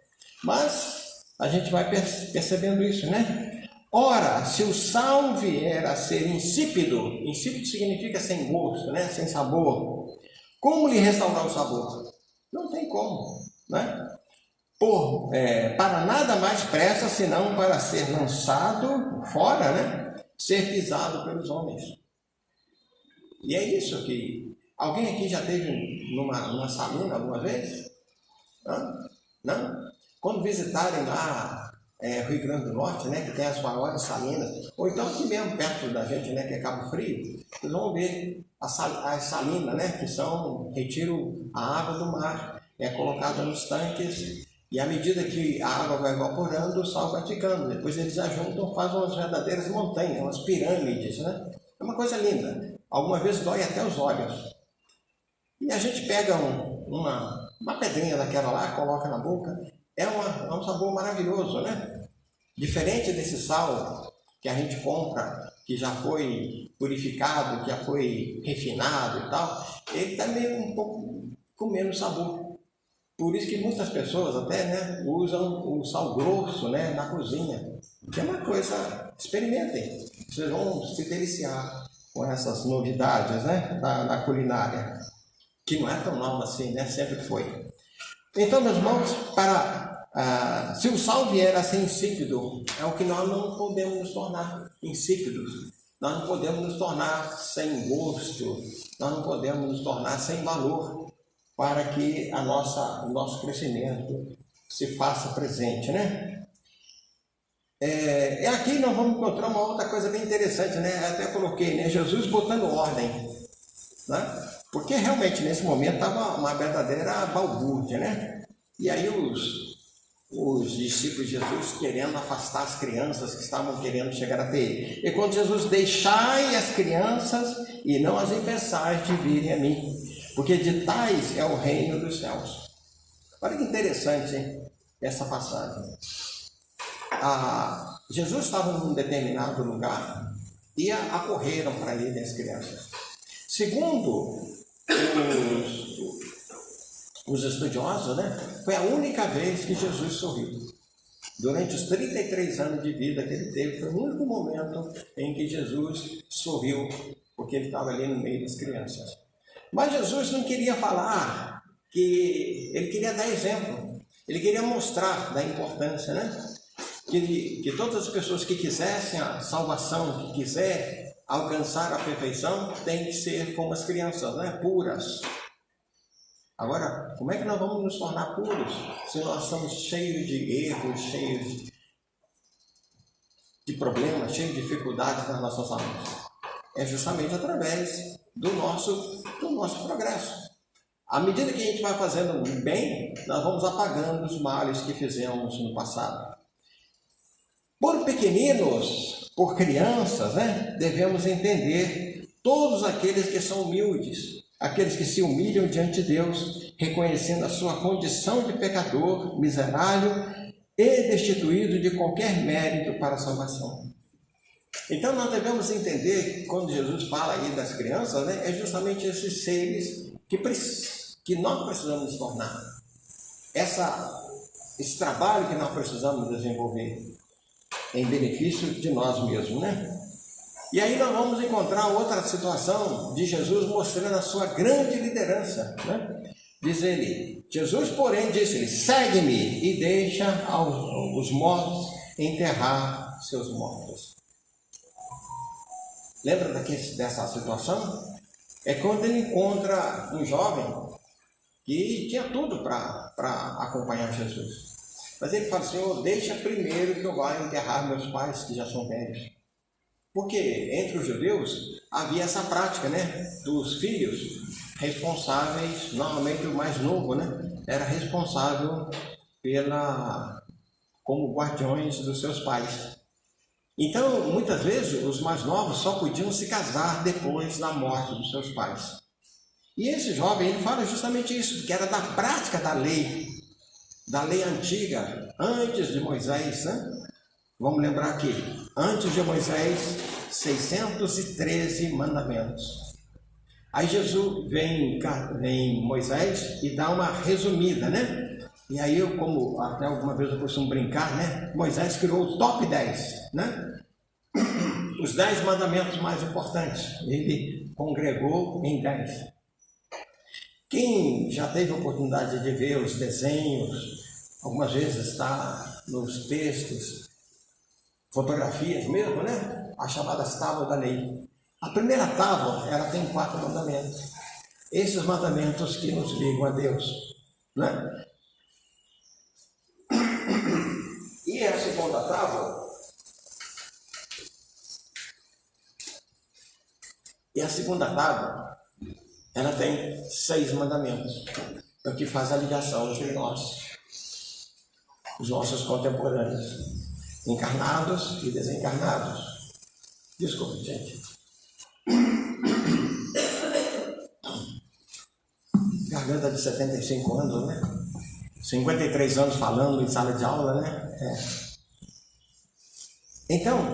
Mas a gente vai percebendo isso, né? Ora, se o sal vier a ser insípido, insípido significa sem gosto, né? Sem sabor, como lhe restaurar o sabor? Não tem como, né? Para nada mais presta senão para ser lançado fora, né? Ser pisado pelos homens. E é isso que... Alguém aqui já esteve numa salina alguma vez? Não? Quando visitarem lá Rio Grande do Norte, né, que tem as maiores salinas, ou então aqui mesmo perto da gente, né, que é Cabo Frio, vocês vão ver as salinas, né, que retiram a água do mar, é colocada nos tanques, e à medida que a água vai evaporando, o sal vai ficando. Depois eles ajuntam, fazem umas verdadeiras montanhas, umas pirâmides, né? É uma coisa linda. Alguma vez dói até os olhos. E a gente pega uma pedrinha daquela lá, coloca na boca, é um sabor maravilhoso, né? Diferente desse sal que a gente compra, que já foi purificado, que já foi refinado e tal, ele está meio um pouco com menos sabor. Por isso que muitas pessoas até, né, usam o sal grosso, né, na cozinha. Que é uma coisa, experimentem, vocês vão se deliciar com essas novidades, né, da culinária. Que não é tão nova assim, né? Sempre foi. Então, meus irmãos, se o sal vier a ser insípido, é o que nós não podemos nos tornar insípidos. Nós não podemos nos tornar sem gosto, nós não podemos nos tornar sem valor para que o nosso crescimento se faça presente, né? Aqui nós vamos encontrar uma outra coisa bem interessante, né? Eu até coloquei, né? Jesus botando ordem, né? Porque realmente nesse momento estava uma verdadeira balbúrdia, né? E aí os discípulos de Jesus querendo afastar as crianças que estavam querendo chegar até ele. E quando Jesus deixai as crianças e não as impeçais de virem a mim, porque de tais é o reino dos céus. Olha que interessante, hein? Essa passagem. Jesus estava num determinado lugar e acorreram para ele as crianças. Segundo os estudiosos, né, foi a única vez que Jesus sorriu. Durante os 33 anos de vida que ele teve, foi o único momento em que Jesus sorriu, porque ele estava ali no meio das crianças. Mas Jesus não queria falar, ele queria dar exemplo, ele queria mostrar da importância, né? Que todas as pessoas que quisessem a salvação, que quiser alcançar a perfeição, tem que ser como as crianças, né? Puras. Agora, como é que nós vamos nos tornar puros se nós estamos cheios de erros, cheios de problemas, cheios de dificuldades nas nossas almas? É justamente através do nosso progresso. À medida que a gente vai fazendo o bem, nós vamos apagando os males que fizemos no passado. Por pequeninos, por crianças, né, devemos entender todos aqueles que são humildes, aqueles que se humilham diante de Deus, reconhecendo a sua condição de pecador, miserável e destituído de qualquer mérito para a salvação. Então nós devemos entender, quando Jesus fala aí das crianças, né, é justamente esses seres que nós precisamos nos tornar. Esse trabalho que nós precisamos desenvolver em benefício de nós mesmos, né? E aí nós vamos encontrar outra situação de Jesus mostrando a sua grande liderança, né? Diz ele, Jesus, porém, disse-lhe, segue-me e deixa os mortos enterrar seus mortos. Lembra dessa situação? É quando ele encontra um jovem que tinha tudo para acompanhar Jesus. Mas ele fala, Senhor, deixa primeiro que eu vá enterrar meus pais que já são velhos. Porque entre os judeus havia essa prática, né, dos filhos responsáveis, normalmente o mais novo, né, era responsável como guardiões dos seus pais. Então, muitas vezes, os mais novos só podiam se casar depois da morte dos seus pais. E esse jovem, ele fala justamente isso, que era da prática da lei antiga, antes de Moisés, né? Vamos lembrar aqui, antes de Moisés, 613 mandamentos. Aí Jesus vem Moisés e dá uma resumida, né? E aí, como até alguma vez eu costumo brincar, né? Moisés criou o top 10, né? Os 10 mandamentos mais importantes, ele congregou em 10. Quem já teve a oportunidade de ver os desenhos, algumas vezes está nos textos, fotografias mesmo, né? As chamadas tábuas da lei. A primeira tábua, ela tem 4 mandamentos. Esses mandamentos que nos ligam a Deus, né? E a segunda tábua, ela tem 6 mandamentos, o que faz a ligação entre nós, os nossos contemporâneos, encarnados e desencarnados. Desculpe, gente. Garganta de 75 anos, né? 53 anos falando em sala de aula, né? Então,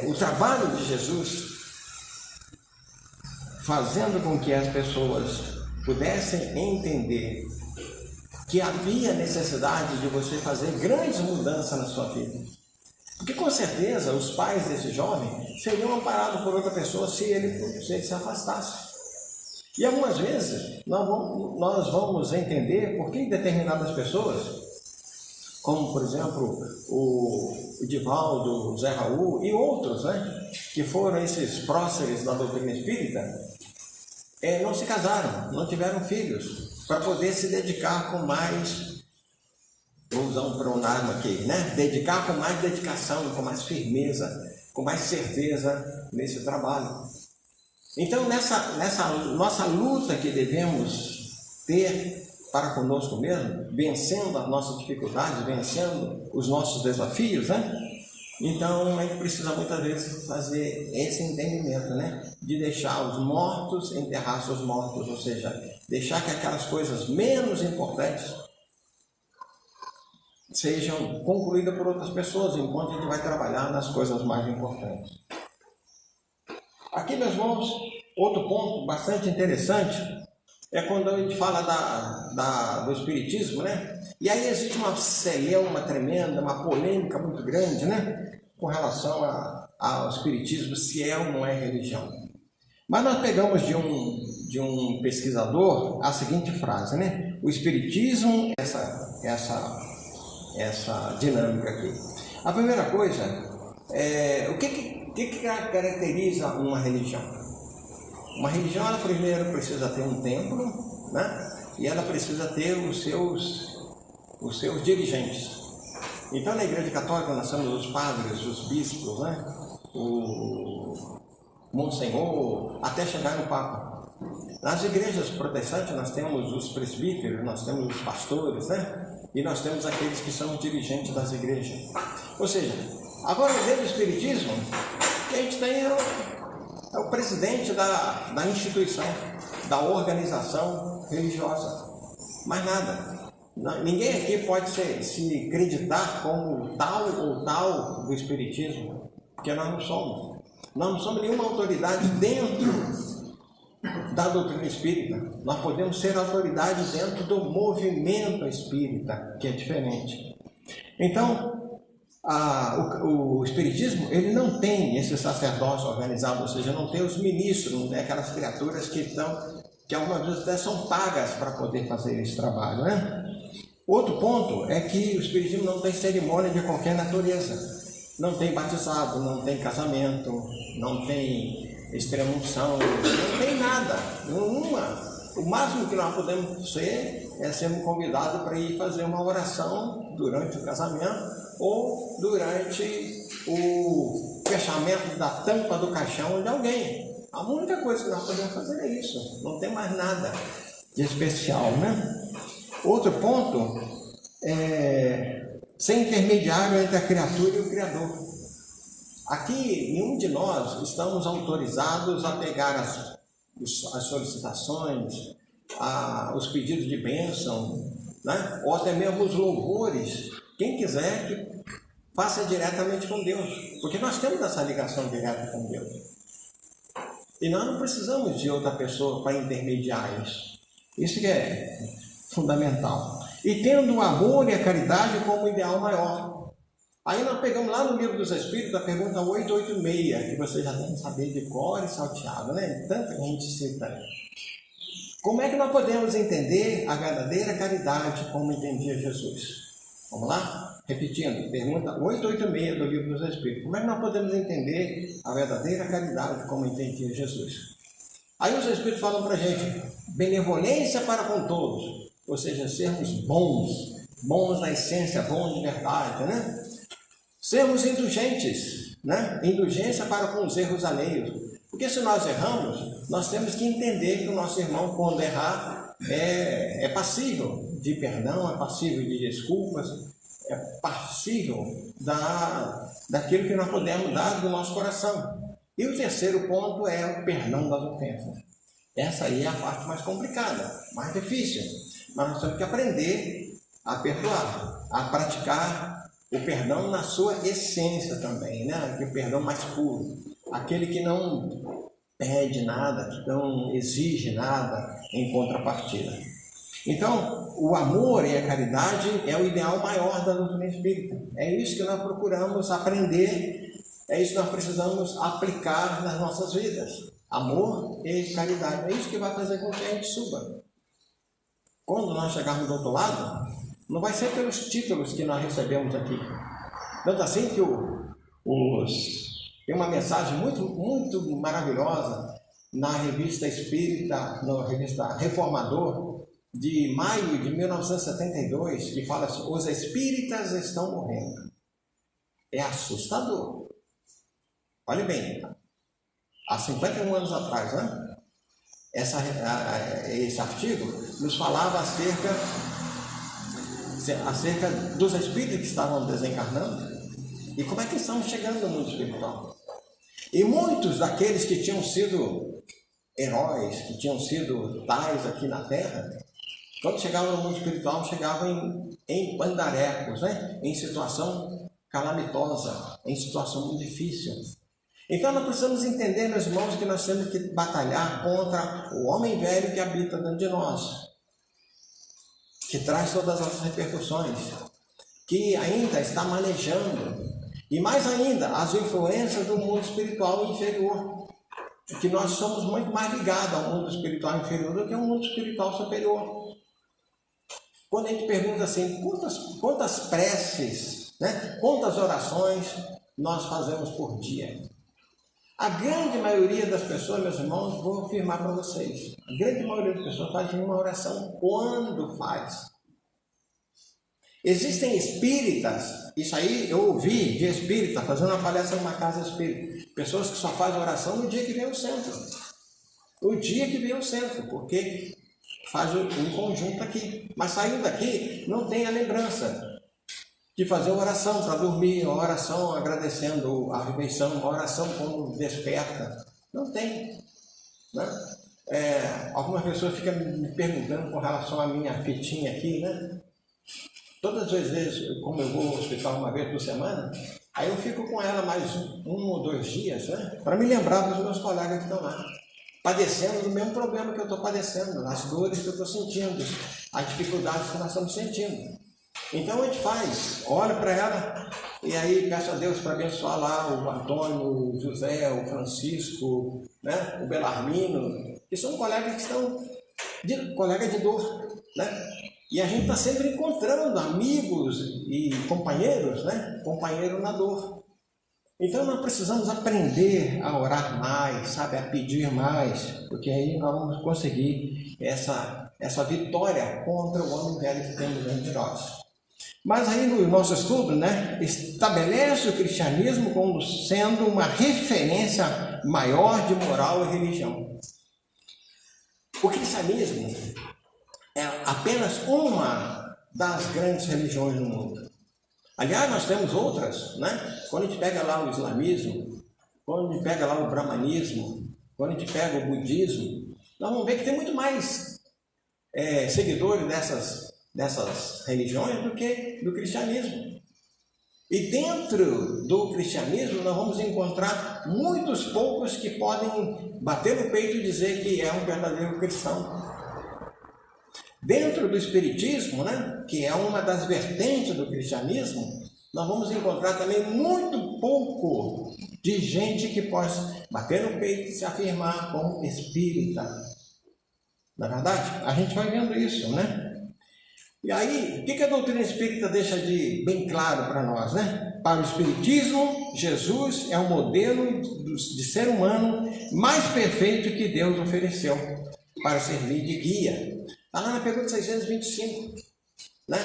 o trabalho de Jesus, fazendo com que as pessoas pudessem entender que havia necessidade de você fazer grandes mudanças na sua vida. Porque com certeza os pais desse jovem seriam amparados por outra pessoa se ele se afastasse. E algumas vezes nós vamos entender por que determinadas pessoas, como por exemplo o Divaldo, o Zé Raul e outros, né, que foram esses próceres da doutrina espírita, não se casaram, não tiveram filhos, para poder se dedicar com mais usar um pronome aqui, né? Dedicar com mais dedicação, com mais firmeza, com mais certeza nesse trabalho. Então, nessa nossa luta que devemos ter para conosco mesmo, vencendo as nossas dificuldades, vencendo os nossos desafios, né? Então, a gente precisa muitas vezes fazer esse entendimento, né? De deixar os mortos enterrar seus mortos, ou seja, deixar que aquelas coisas menos importantes sejam concluídas por outras pessoas, enquanto a gente vai trabalhar nas coisas mais importantes. Aqui, meus irmãos, outro ponto bastante interessante é quando a gente fala do Espiritismo, né? E aí existe uma celeuma tremenda, uma polêmica muito grande, né? Com relação ao Espiritismo, se é ou não é religião. Mas nós pegamos de um pesquisador a seguinte frase, né? O Espiritismo, essa dinâmica aqui. A primeira coisa, o que caracteriza uma religião? Uma religião, ela primeiro precisa ter um templo, né? E ela precisa ter os seus dirigentes. Então, na Igreja Católica, nós temos os padres, os bispos, né? O Monsenhor, até chegar no Papa. Nas igrejas protestantes, nós temos os presbíteros, nós temos os pastores, né? E nós temos aqueles que são os dirigentes das igrejas. Ou seja, agora, dentro do Espiritismo, o que a gente tem é o presidente da instituição, da organização religiosa. Mais nada. Ninguém aqui pode se acreditar como tal ou tal do Espiritismo, porque nós não somos. Nós não somos nenhuma autoridade dentro da doutrina espírita. Nós podemos ser autoridade dentro do movimento espírita, que é diferente. Então, o Espiritismo, ele não tem esse sacerdócio organizado, ou seja, não tem os ministros, não tem aquelas criaturas que algumas vezes até são pagas para poder fazer esse trabalho, né? Outro ponto é que o Espiritismo não tem cerimônia de qualquer natureza. Não tem batizado, não tem casamento, não tem extrema-unção, não tem nada, nenhuma. O máximo que nós podemos ser é sermos convidados para ir fazer uma oração durante o casamento ou durante o fechamento da tampa do caixão de alguém. A única coisa que nós podemos fazer é isso, não tem mais nada de especial, né? Outro ponto é ser intermediário entre a criatura e o Criador. Aqui, nenhum de nós estamos autorizados a pegar as solicitações, os pedidos de bênção, né? Ou até mesmo os louvores. Quem quiser que faça diretamente com Deus, porque nós temos essa ligação direta com Deus. E nós não precisamos de outra pessoa para intermediar isso. Isso que é fundamental. E tendo o amor e a caridade como ideal maior. Aí nós pegamos lá no Livro dos Espíritos, a pergunta 886, que vocês já devem saber de cor e salteado, né? Tanto que a gente cita. Como é que nós podemos entender a verdadeira caridade como entendia Jesus? Vamos lá? Repetindo, pergunta 886 do Livro dos Espíritos. Como é que nós podemos entender a verdadeira caridade como entendia Jesus? Aí os Espíritos falam para a gente, benevolência para com todos, ou seja, sermos bons na essência, bons de verdade, né? Sermos indulgentes, né? Indulgência para com os erros alheios. Porque se nós erramos, nós temos que entender que o nosso irmão, quando errar, é passível de perdão, é passível de desculpas, é passível daquilo que nós podemos dar do nosso coração. E o terceiro ponto é o perdão das ofensas. Essa aí é a parte mais complicada, mais difícil. Mas nós temos que aprender a perdoar, a praticar o perdão na sua essência também, né? O perdão mais puro. Aquele que não pede nada, que não exige nada em contrapartida. Então, o amor e a caridade é o ideal maior da doutrina espírita. É isso que nós procuramos aprender, é isso que nós precisamos aplicar nas nossas vidas. Amor e caridade. É isso que vai fazer com que a gente suba. Quando nós chegarmos do outro lado, não vai ser pelos títulos que nós recebemos aqui. Tanto assim que tem uma mensagem muito, muito maravilhosa na revista Espírita, na revista Reformador, de maio de 1972, que fala assim: os espíritas estão morrendo. É assustador. Olhe bem, há 51 anos atrás, né? Esse artigo nos falava acerca dos espíritos que estavam desencarnando e como é que estão chegando no mundo espiritual. E muitos daqueles que tinham sido heróis, que tinham sido tais aqui na Terra, quando chegavam no mundo espiritual, chegavam em pandarecos, né? Em situação calamitosa, em situação muito difícil. Então nós precisamos entender, meus irmãos, que nós temos que batalhar contra o homem velho que habita dentro de nós, que traz todas as repercussões, que ainda está manejando, e mais ainda, as influências do mundo espiritual inferior, que nós somos muito mais ligados ao mundo espiritual inferior do que ao mundo espiritual superior. Quando a gente pergunta assim, quantas preces, né, quantas orações nós fazemos por dia? A grande maioria das pessoas, meus irmãos, vou afirmar para vocês, a grande maioria das pessoas faz uma oração quando faz. Existem espíritas, isso aí eu ouvi de espírita, fazendo uma palestra numa casa espírita, pessoas que só fazem oração no dia que vem o centro. O dia que vem o centro, porque faz um conjunto aqui. Mas saindo daqui, não tem a lembrança de fazer uma oração para dormir, uma oração agradecendo a refeição, uma oração quando desperta. Não tem. Né? Algumas pessoas ficam me perguntando com relação à minha fitinha aqui, né? Todas as vezes, como eu vou ao hospital uma vez por semana, aí eu fico com ela mais 1 ou 2 dias, né? Para me lembrar dos meus colegas que estão lá, padecendo do mesmo problema que eu estou padecendo, as dores que eu estou sentindo, as dificuldades que nós estamos sentindo. Então a gente faz, olha para ela e aí peço a Deus para abençoar lá o Antônio, o José, o Francisco, né? O Belarmino, que são colegas que estão colegas de dor, né? E a gente está sempre encontrando amigos e companheiros, né? Companheiro na dor. Então nós precisamos aprender a orar mais, sabe? A pedir mais, porque aí nós vamos conseguir essa vitória contra o homem velho que tem dentro de nós. Mas aí no nosso estudo, né? Estabelece o cristianismo como sendo uma referência maior de moral e religião. O cristianismo é apenas uma das grandes religiões do mundo. Aliás, nós temos outras, né? Quando a gente pega lá o islamismo, quando a gente pega lá o brahmanismo, quando a gente pega o budismo, nós vamos ver que tem muito mais seguidores dessas religiões do que do cristianismo. E dentro do cristianismo nós vamos encontrar muitos poucos que podem bater no peito e dizer que é um verdadeiro cristão. Dentro do espiritismo, né, que é uma das vertentes do cristianismo, nós vamos encontrar também muito pouco de gente que possa bater no peito e se afirmar como espírita. Na verdade, a gente vai vendo isso, né? E aí, o que a doutrina espírita deixa de bem claro para nós, né? Para o espiritismo, Jesus é o modelo de ser humano mais perfeito que Deus ofereceu para servir de guia. Está lá na pergunta 625, né?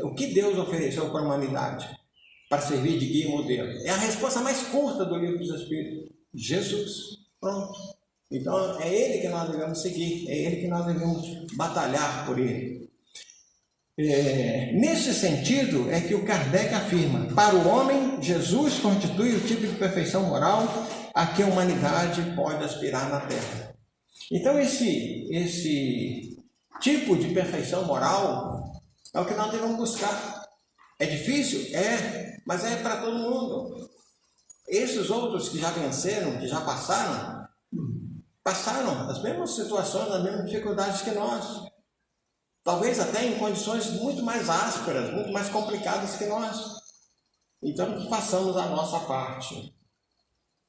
O que Deus ofereceu para a humanidade para servir de guia e modelo? É a resposta mais curta do livro dos Espíritos: Jesus. Pronto. Então é Ele que nós devemos seguir, é Ele que nós devemos batalhar por Ele. Nesse sentido é que o Kardec afirma: para o homem, Jesus constitui o tipo de perfeição moral a que a humanidade pode aspirar na Terra. Então esse tipo de perfeição moral é o que nós devemos buscar. É difícil? Mas é para todo mundo. Esses outros que já venceram, que já passaram as mesmas situações, as mesmas dificuldades que nós. Talvez até em condições muito mais ásperas, muito mais complicadas que nós. Então, façamos a nossa parte.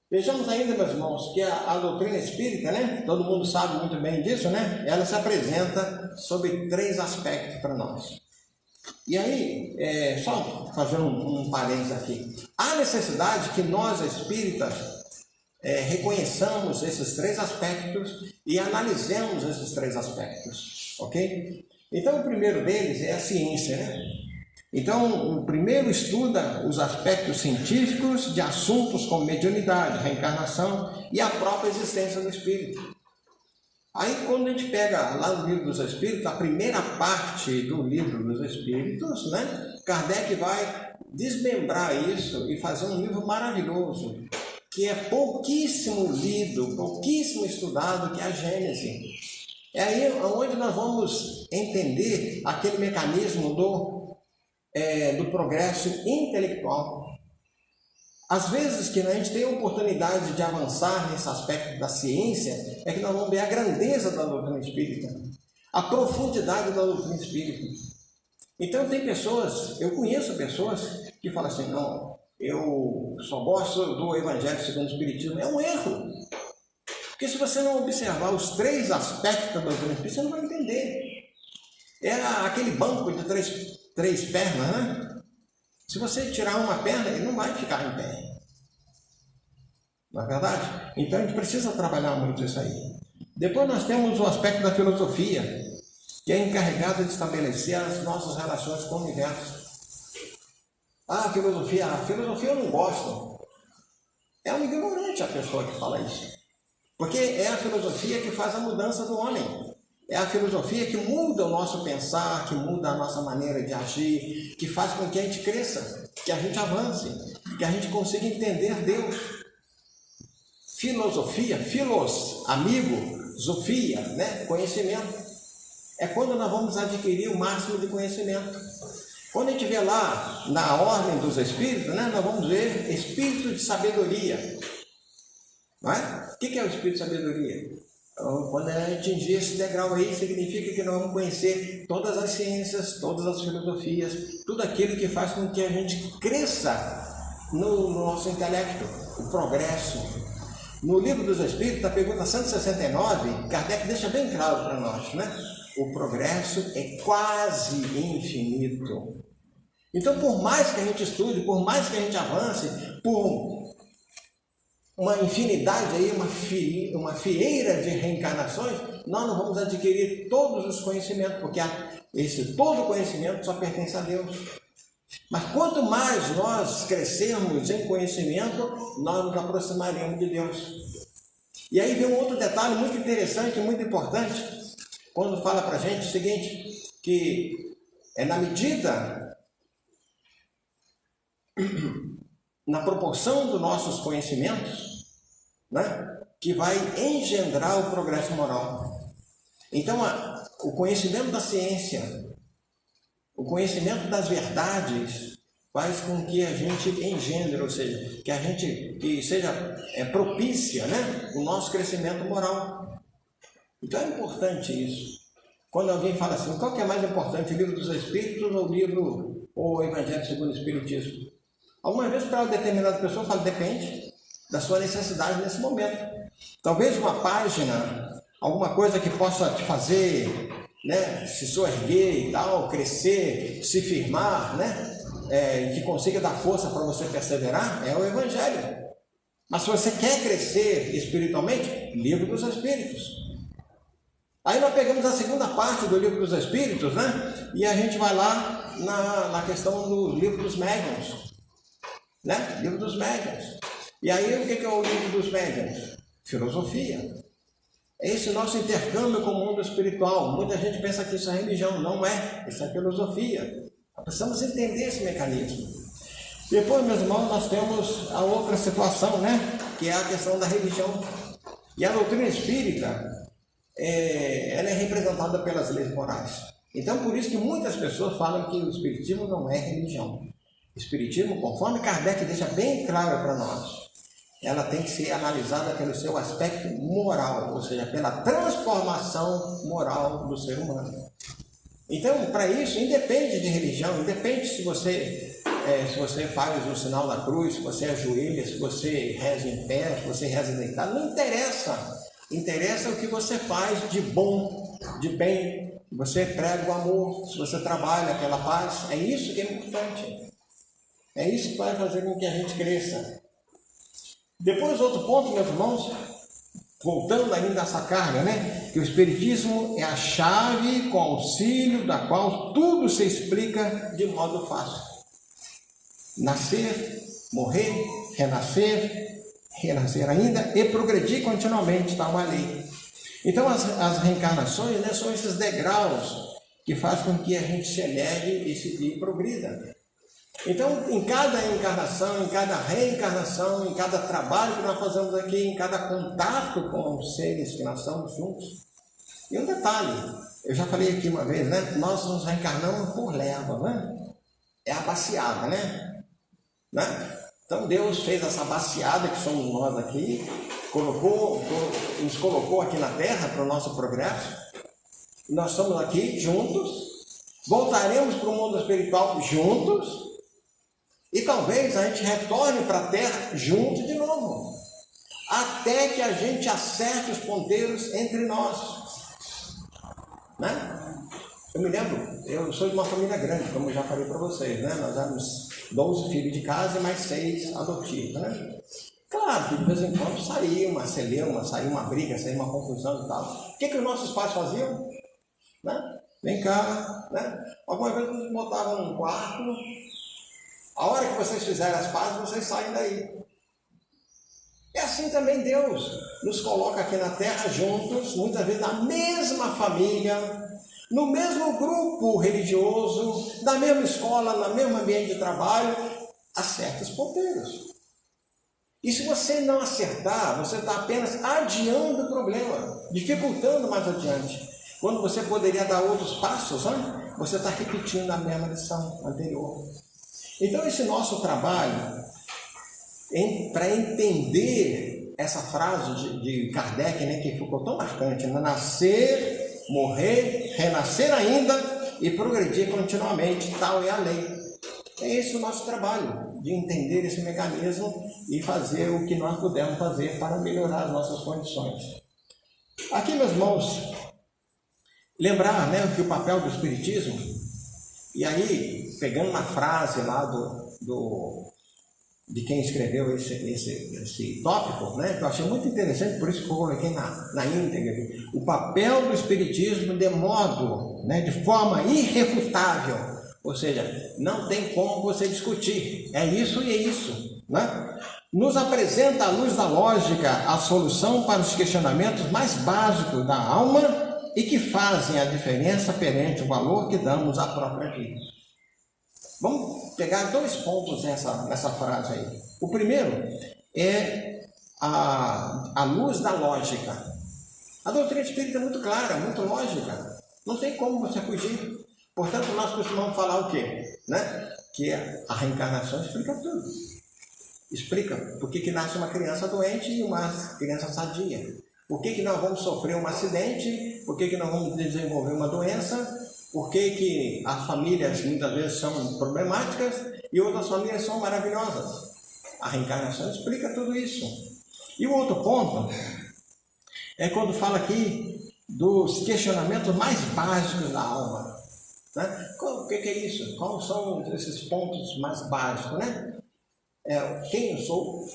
Vejamos ainda, meus irmãos, que a doutrina espírita, né? Todo mundo sabe muito bem disso, né? Ela se apresenta sob 3 aspectos para nós. E aí, só fazer um parênteses aqui. Há necessidade que nós, espíritas, reconheçamos esses 3 aspectos e analisemos esses 3 aspectos. Ok? Então, o primeiro deles é a ciência, né? Então, o primeiro estuda os aspectos científicos de assuntos como mediunidade, reencarnação e a própria existência do espírito. Aí, quando a gente pega lá no Livro dos Espíritos, a primeira parte do Livro dos Espíritos, né? Kardec vai desmembrar isso e fazer um livro maravilhoso, que é pouquíssimo lido, pouquíssimo estudado, que é a Gênese. É aí onde nós vamos entender aquele mecanismo do progresso intelectual. Às vezes que a gente tem a oportunidade de avançar nesse aspecto da ciência, é que nós vamos ver a grandeza da doutrina espírita, a profundidade da doutrina espírita. Então tem pessoas, eu conheço pessoas que falam assim, não, eu só gosto do Evangelho segundo o Espiritismo. É um erro. Porque se você não observar os 3 aspectos da doutrina espírita, você não vai entender. É aquele banco de três pernas, né? Se você tirar uma perna, ele não vai ficar em pé. Não é verdade? Então a gente precisa trabalhar muito isso aí. Depois nós temos o aspecto da filosofia, que é encarregado de estabelecer as nossas relações com o universo. A filosofia eu não gosto. É um ignorante a pessoa que fala isso. Porque é a filosofia que faz a mudança do homem. É a filosofia que muda o nosso pensar, que muda a nossa maneira de agir, que faz com que a gente cresça, que a gente avance, que a gente consiga entender Deus. Filosofia, filos, amigo, zofia, né? Conhecimento. É quando nós vamos adquirir o máximo de conhecimento. Quando a gente vê lá na ordem dos espíritos, né, nós vamos ver espírito de sabedoria. Não é? O que é o espírito de sabedoria? Então, quando a gente atingir esse degrau aí, significa que nós vamos conhecer todas as ciências, todas as filosofias, tudo aquilo que faz com que a gente cresça no nosso intelecto, o progresso. No Livro dos Espíritos, na pergunta 169, Kardec deixa bem claro para nós, né? O progresso é quase infinito. Então, por mais que a gente estude, por mais que a gente avance, por uma infinidade aí, uma fileira de reencarnações, nós não vamos adquirir todos os conhecimentos, porque esse todo conhecimento só pertence a Deus. Mas quanto mais nós crescermos em conhecimento, nós nos aproximaremos de Deus. E aí vem um outro detalhe muito interessante, muito importante, quando fala para a gente o seguinte, que é na medida, na proporção dos nossos conhecimentos, né, que vai engendrar o progresso moral. Então, o conhecimento da ciência, o conhecimento das verdades, faz com que a gente engendre, ou seja, que seja propícia, né, o nosso crescimento moral. Então é importante isso. Quando alguém fala assim, qual que é mais importante, o Livro dos Espíritos ou o Evangelho segundo o Espiritismo? Algumas vezes para uma determinada pessoa, eu falo, depende da sua necessidade nesse momento. Talvez uma página, alguma coisa que possa te fazer, né, se soerguer e tal, crescer, se firmar, né, que consiga dar força para você perseverar, é o Evangelho. Mas se você quer crescer espiritualmente, Livro dos Espíritos. Aí nós pegamos a segunda parte do Livro dos Espíritos, né? E a gente vai lá na questão do Livro dos Médiuns, né? Livro dos Médiuns. E aí o que é o Livro dos Médiuns? Filosofia. É esse nosso intercâmbio com o mundo espiritual. Muita gente pensa que isso é religião. Não é. Isso é filosofia. Nós precisamos entender esse mecanismo. Depois, meus irmãos, nós temos a outra situação, né? Que é a questão da religião. E a doutrina espírita, ela é representada pelas leis morais. Então, por isso que muitas pessoas falam que o Espiritismo não é religião. O Espiritismo, conforme Kardec deixa bem claro para nós, ela tem que ser analisada pelo seu aspecto moral, ou seja, pela transformação moral do ser humano. Então, para isso, independe de religião, independe se você faz o sinal da cruz, se você ajoelha, se você reza em pé, se você reza deitado, não interessa. Interessa o que você faz de bom, de bem, se você prega o amor, se você trabalha pela paz, é isso que é importante. É isso que vai fazer com que a gente cresça. Depois, outro ponto, meus irmãos, voltando ainda a essa carga, né? Que o Espiritismo é a chave com auxílio da qual tudo se explica de modo fácil. Nascer, morrer, renascer ainda e progredir continuamente, está uma lei. Então as reencarnações, né, são esses degraus que fazem com que a gente se eleve e progrida. Então, em cada encarnação, em cada reencarnação, em cada trabalho que nós fazemos aqui, em cada contato com os seres que nós estamos juntos. E um detalhe, eu já falei aqui uma vez, né? Nós nos reencarnamos por leva, né? É a baciada, né? Então Deus fez essa baciada que somos nós aqui, nos colocou aqui na Terra para o nosso progresso. Nós estamos aqui juntos, voltaremos para o mundo espiritual juntos. E talvez a gente retorne para a Terra junto de novo, até que a gente acerte os ponteiros entre nós, né? Eu me lembro, eu sou de uma família grande, como eu já falei para vocês, né? Nós éramos 12 filhos de casa e mais 6 adotivos, né? Claro que de vez em quando saía uma celeuma, saía uma briga, saía uma confusão e tal. O que os nossos pais faziam? Né? Vem cá, né? Alguma vez nos botavam num quarto. A hora que vocês fizerem as pazes, vocês saem daí. É assim também Deus nos coloca aqui na Terra juntos, muitas vezes na mesma família, no mesmo grupo religioso, na mesma escola, no mesmo ambiente de trabalho, acerta os ponteiros. E se você não acertar, você está apenas adiando o problema, dificultando mais adiante. Quando você poderia dar outros passos, né? Você está repetindo a mesma lição anterior. Então, esse nosso trabalho, para entender essa frase de Kardec, né, que ficou tão marcante, né? Nascer, morrer, renascer ainda e progredir continuamente, tal é a lei. É esse o nosso trabalho, de entender esse mecanismo e fazer o que nós pudermos fazer para melhorar as nossas condições. Aqui, meus irmãos, lembrar, né, que o papel do Espiritismo, e aí, pegando na frase lá de quem escreveu esse tópico, né, que eu achei muito interessante, por isso que eu coloquei na íntegra, o papel do Espiritismo de modo, né, de forma irrefutável, ou seja, não tem como você discutir, é isso e é isso, né? Nos apresenta à luz da lógica a solução para os questionamentos mais básicos da alma e que fazem a diferença perante o valor que damos à própria vida. Vamos pegar 2 pontos nessa frase aí. O primeiro é a luz da lógica. A doutrina espírita é muito clara, muito lógica. Não tem como você fugir. Portanto, nós costumamos falar o quê? Né? Que a reencarnação explica tudo. Explica por que nasce uma criança doente e uma criança sadia. Por que nós vamos sofrer um acidente? Por que nós vamos desenvolver uma doença? Por que as famílias muitas vezes são problemáticas e outras famílias são maravilhosas? A reencarnação explica tudo isso. E o outro ponto é quando fala aqui dos questionamentos mais básicos da alma. Né? O que é isso? Quais são esses pontos mais básicos? Né? Quem eu sou?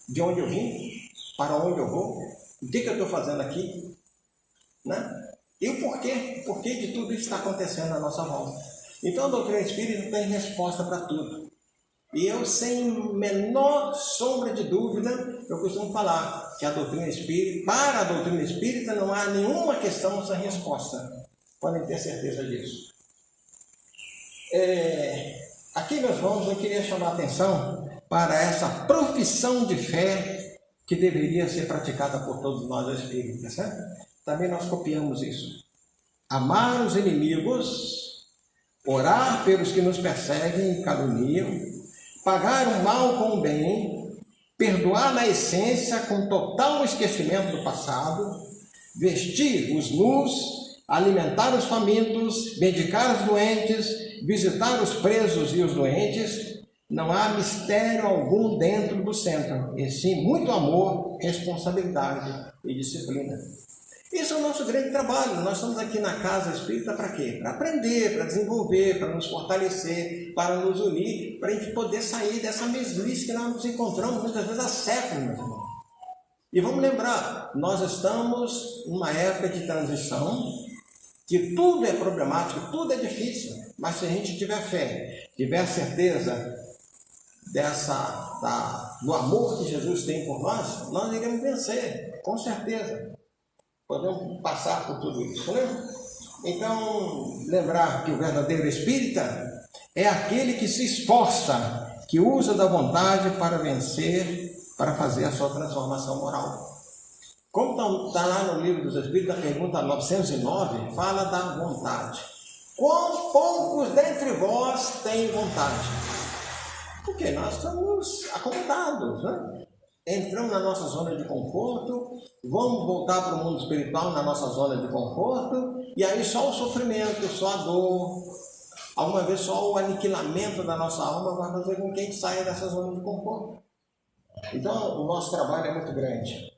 De onde eu vim? Para onde eu vou? O que eu estou fazendo aqui? Né? E o porquê? O porquê de tudo isso está acontecendo na nossa volta. Então a doutrina espírita tem resposta para tudo. E eu, sem menor sombra de dúvida, eu costumo falar que para a doutrina espírita não há nenhuma questão sem resposta. Podem ter certeza disso. Aqui, meus irmãos, eu queria chamar a atenção para essa profissão de fé que deveria ser praticada por todos nós espíritas, certo? Também nós copiamos isso. Amar os inimigos, orar pelos que nos perseguem e caluniam, pagar o mal com o bem, perdoar na essência com total esquecimento do passado, vestir os nus, alimentar os famintos, medicar os doentes, visitar os presos e os doentes. Não há mistério algum dentro do centro, e sim muito amor, responsabilidade e disciplina. Esse é o nosso grande trabalho. Nós estamos aqui na Casa Espírita para quê? Para aprender, para desenvolver, para nos fortalecer, para nos unir, para a gente poder sair dessa mesmice que nós nos encontramos muitas vezes há séculos, meu irmão. E vamos lembrar, nós estamos numa época de transição, que tudo é problemático, tudo é difícil, mas se a gente tiver fé, tiver certeza do amor que Jesus tem por nós iremos vencer, com certeza. Podemos passar por tudo isso, né? Então, lembrar que o verdadeiro espírita é aquele que se esforça, que usa da vontade para vencer, para fazer a sua transformação moral. Como está lá no livro dos Espíritos, a pergunta 909, fala da vontade. Quão poucos dentre vós têm vontade? Porque nós estamos acomodados, né? Entramos na nossa zona de conforto, vamos voltar para o mundo espiritual na nossa zona de conforto, e aí só o sofrimento, só a dor, alguma vez só o aniquilamento da nossa alma vai fazer com que a gente saia dessa zona de conforto. Então, o nosso trabalho é muito grande.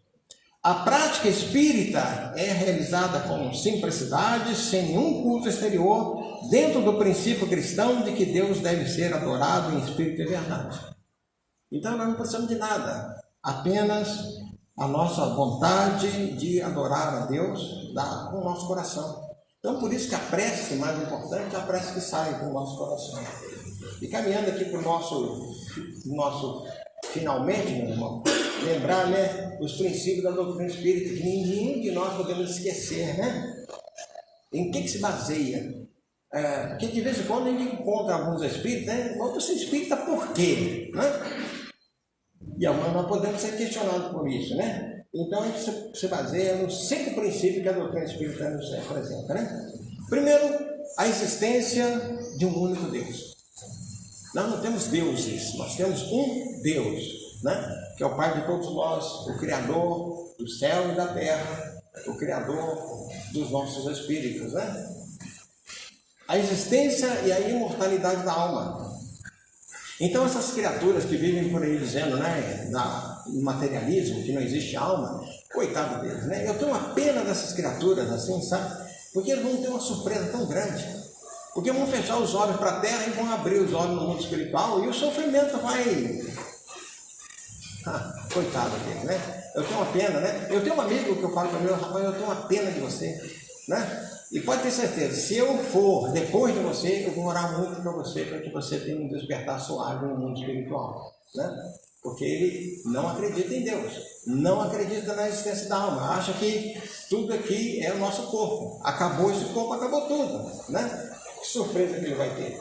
A prática espírita é realizada com simplicidade, sem nenhum culto exterior, dentro do princípio cristão de que Deus deve ser adorado em espírito e verdade. Então, nós não precisamos de nada, apenas a nossa vontade de adorar a Deus com o nosso coração. Então, por isso que a prece mais importante é a prece que sai do nosso coração. E caminhando aqui para o nosso finalmente, meu irmão, lembrar, né, os princípios da doutrina espírita, que nenhum de nós podemos esquecer, né? Em que se baseia? Porque de vez em quando a gente encontra alguns espíritos, né? Você espírita por quê? Né? E nós podemos ser questionados por isso, né? Então a gente se baseia nos 5 princípios que a doutrina espírita nos apresenta, né? Primeiro, a existência de um único Deus. Nós não temos deuses, nós temos um Deus, né? Que é o Pai de todos nós, o Criador do céu e da terra, o Criador dos nossos espíritos, né? A existência e a imortalidade da alma. Então essas criaturas que vivem por aí dizendo, né, no materialismo, que não existe alma, coitado deles, né? Eu tenho uma pena dessas criaturas assim, sabe? Porque eles vão ter uma surpresa tão grande. Porque vão fechar os olhos para a terra e vão abrir os olhos no mundo espiritual e o sofrimento vai... coitado dele, né? Eu tenho uma pena, né? Eu tenho um amigo que eu falo para mim, rapaz, eu tenho uma pena de você, né? E pode ter certeza, se eu for depois de você, eu vou orar muito para você, para que você tenha um despertar suave no mundo espiritual, né? Porque ele não acredita em Deus, não acredita na existência da alma, acha que tudo aqui é o nosso corpo. Acabou esse corpo, acabou tudo, né? Que surpresa que ele vai ter.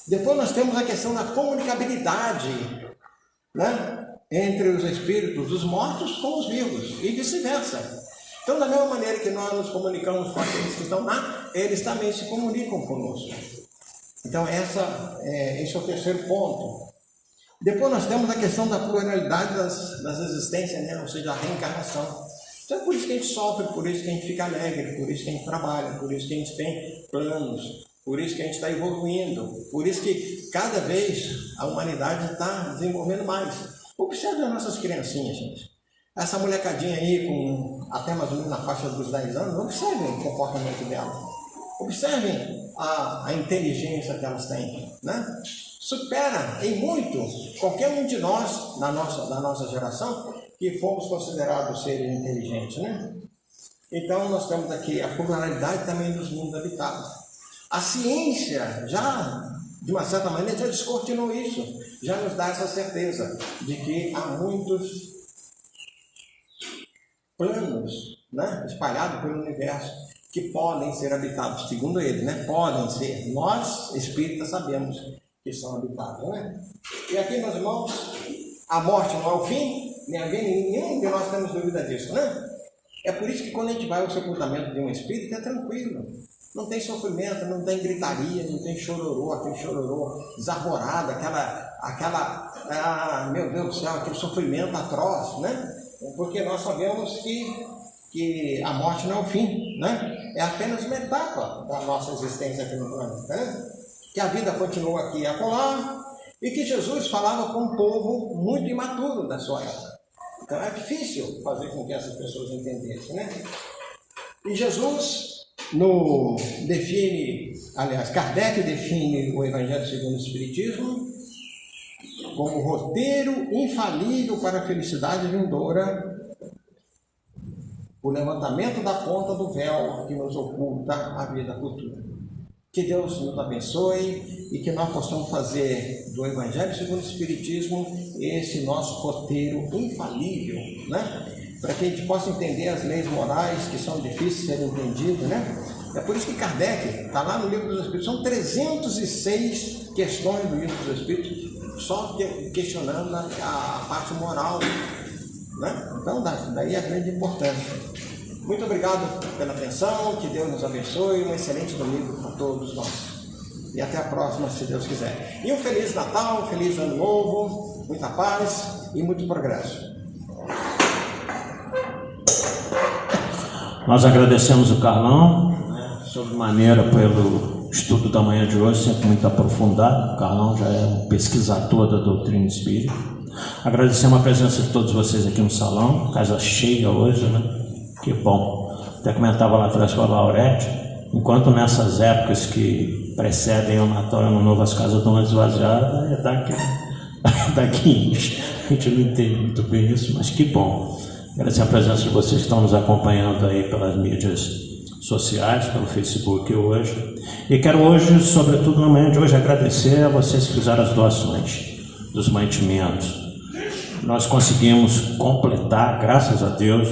Depois nós temos a questão da comunicabilidade, né? Entre os espíritos dos mortos com os vivos e vice-versa. Então, da mesma maneira que nós nos comunicamos com aqueles que estão lá, eles também se comunicam conosco. Então, esse é o terceiro ponto. Depois nós temos a questão da pluralidade das existências, né? Ou seja, a reencarnação. Então é por isso que a gente sofre, por isso que a gente fica alegre, por isso que a gente trabalha, por isso que a gente tem planos, por isso que a gente está evoluindo, por isso que cada vez a humanidade está desenvolvendo mais. Observe as nossas criancinhas, gente. Essa molecadinha aí, com até mais ou menos na faixa dos 10 anos, observem o comportamento dela. Observem a inteligência que elas têm, né? Supera em muito qualquer um de nós, da nossa geração, que fomos considerados seres inteligentes, né? Então, nós temos aqui a pluralidade também dos mundos habitados. A ciência já, de uma certa maneira, já descortinou isso, já nos dá essa certeza de que há muitos planos, né, espalhados pelo universo que podem ser habitados, segundo ele, né? Podem ser. Nós, espíritas, sabemos que são habitados, né? E aqui, meus irmãos, a morte não é o fim, nenhum de nós temos dúvida disso, né? É por isso que quando a gente vai ao sepultamento de um espírito, é tranquilo. Não tem sofrimento, não tem gritaria, não tem chororô, aquele chororô desarvorado, meu Deus do céu, aquele sofrimento atroz, né? Porque nós sabemos que a morte não é o fim, né? É apenas uma etapa da nossa existência aqui no planeta, né? Que a vida continua aqui e acolá, e que Jesus falava com um povo muito imaturo da sua época. Então é difícil fazer com que essas pessoas entendessem, né? E Jesus Kardec define o Evangelho segundo o Espiritismo como roteiro infalível para a felicidade vindoura o levantamento da ponta do véu que nos oculta a vida futura. Que Deus nos abençoe e que nós possamos fazer do Evangelho segundo o Espiritismo esse nosso roteiro infalível, né? Para que a gente possa entender as leis morais que são difíceis de serem entendidas, né? É por isso que Kardec está lá no Livro dos Espíritos, são 306 questões do Livro dos Espíritos, só questionando a parte moral, né? Então, daí a grande importância. Muito obrigado pela atenção, que Deus nos abençoe, um excelente domingo para todos nós. E até a próxima, se Deus quiser. E um Feliz Natal, um Feliz Ano Novo, muita paz e muito progresso. Nós agradecemos o Carlão, sobremaneira pelo estudo da manhã de hoje, sempre muito aprofundado. O Carlão já é um pesquisador da doutrina espírita. Agradecemos a presença de todos vocês aqui no salão, casa cheia hoje, né? Que bom. Até comentava lá atrás com a Laurete, enquanto nessas épocas que precedem o Natal e o Ano Novo as casas estão esvaziadas, é daqui. A gente não entende muito bem isso, mas que bom. Agradecer a presença de vocês que estão nos acompanhando aí pelas mídias sociais, pelo Facebook hoje. E quero hoje, sobretudo na manhã de hoje, agradecer a vocês que fizeram as doações dos mantimentos. Nós conseguimos completar, graças a Deus.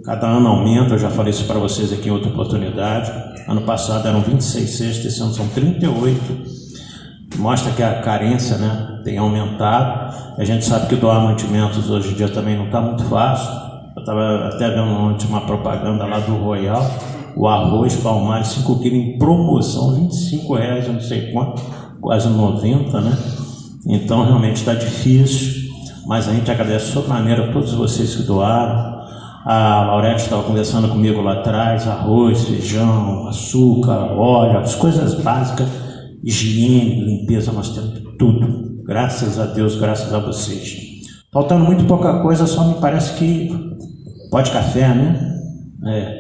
Cada ano aumenta, eu já falei isso para vocês aqui em outra oportunidade. Ano passado eram 26 cestas, esse ano são 38. Mostra que a carência, né, tem aumentado. A gente sabe que doar mantimentos hoje em dia também não está muito fácil. Eu estava até vendo ontem uma propaganda lá do Royal. O arroz Palmares 5 kg em promoção, R$25, eu não sei quanto, quase 90, né? Então realmente está difícil. Mas a gente agradece de toda maneira a todos vocês que doaram. A Laurete estava conversando comigo lá atrás, arroz, feijão, açúcar, óleo, as coisas básicas, higiene, limpeza, nós temos tudo. Graças a Deus, graças a vocês. Faltando muito pouca coisa, só me parece que pó de café, né?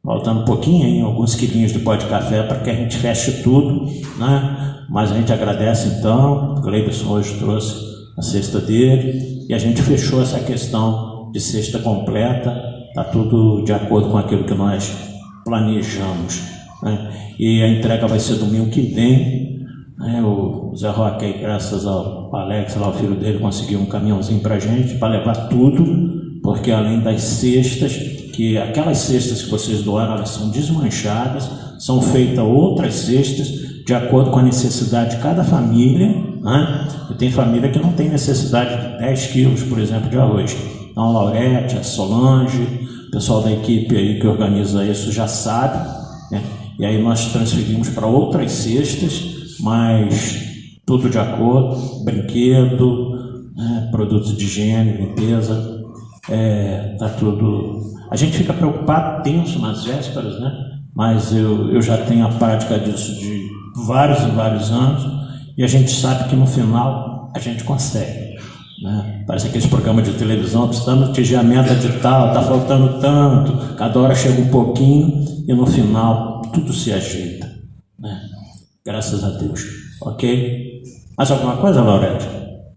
Faltando um pouquinho, hein? Alguns quilinhos de pó de café para que a gente feche tudo, né? Mas a gente agradece então, o Gleibson hoje trouxe a cesta dele e a gente fechou essa questão de cesta completa, está tudo de acordo com aquilo que nós planejamos, né? E a entrega vai ser domingo que vem, né? O Zé Roque, graças ao Alex, lá, o filho dele, conseguiu um caminhãozinho para a gente, para levar tudo, porque além das cestas, que aquelas cestas que vocês doaram, elas são desmanchadas, são feitas outras cestas, de acordo com a necessidade de cada família, né? E tem família que não tem necessidade de 10 quilos, por exemplo, de arroz. Então, a Laurete, a Solange, o pessoal da equipe aí que organiza isso já sabe, né? E aí nós transferimos para outras cestas, mas tudo de acordo, brinquedo, né? Produtos de higiene, limpeza, tá tudo. A gente fica preocupado, tenso nas vésperas, né? Mas eu já tenho a prática disso de vários e vários anos, e a gente sabe que no final a gente consegue. Né? Parece aqueles programas de televisão, precisamos atingir a meta de tal, está faltando tanto, cada hora chega um pouquinho e no final tudo se ajeita, né? Graças a Deus, ok? Mais alguma coisa, Laurete?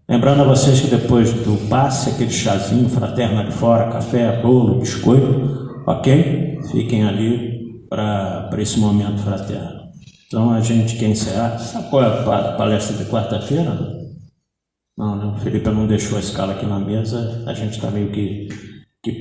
Lembrando a vocês que depois do passe, aquele chazinho fraterno ali fora, café, bolo, biscoito, ok? Fiquem ali para esse momento fraterno. Então a gente quer encerrar. Sabe qual é a palestra de quarta-feira? Não, né? O Felipe não deixou a escala aqui na mesa, a gente está meio que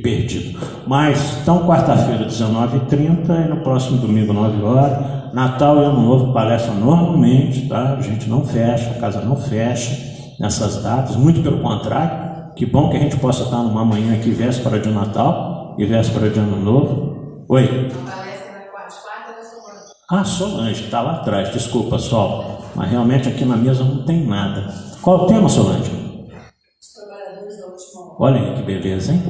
perdido. Mas, então, quarta-feira, 19h30, e no próximo domingo, 9 horas, Natal e Ano Novo, palestra normalmente, tá? A gente não fecha, a casa não fecha nessas datas, muito pelo contrário. Que bom que a gente possa estar numa manhã aqui, véspera de Natal e véspera de Ano Novo. Oi? A palestra na quarta da Solange. Ah, Solange, está lá atrás, desculpa, Sol. Mas realmente aqui na mesa não tem nada. Qual o tema, Solange? Os trabalhadores da última hora. Olha aí que beleza, hein?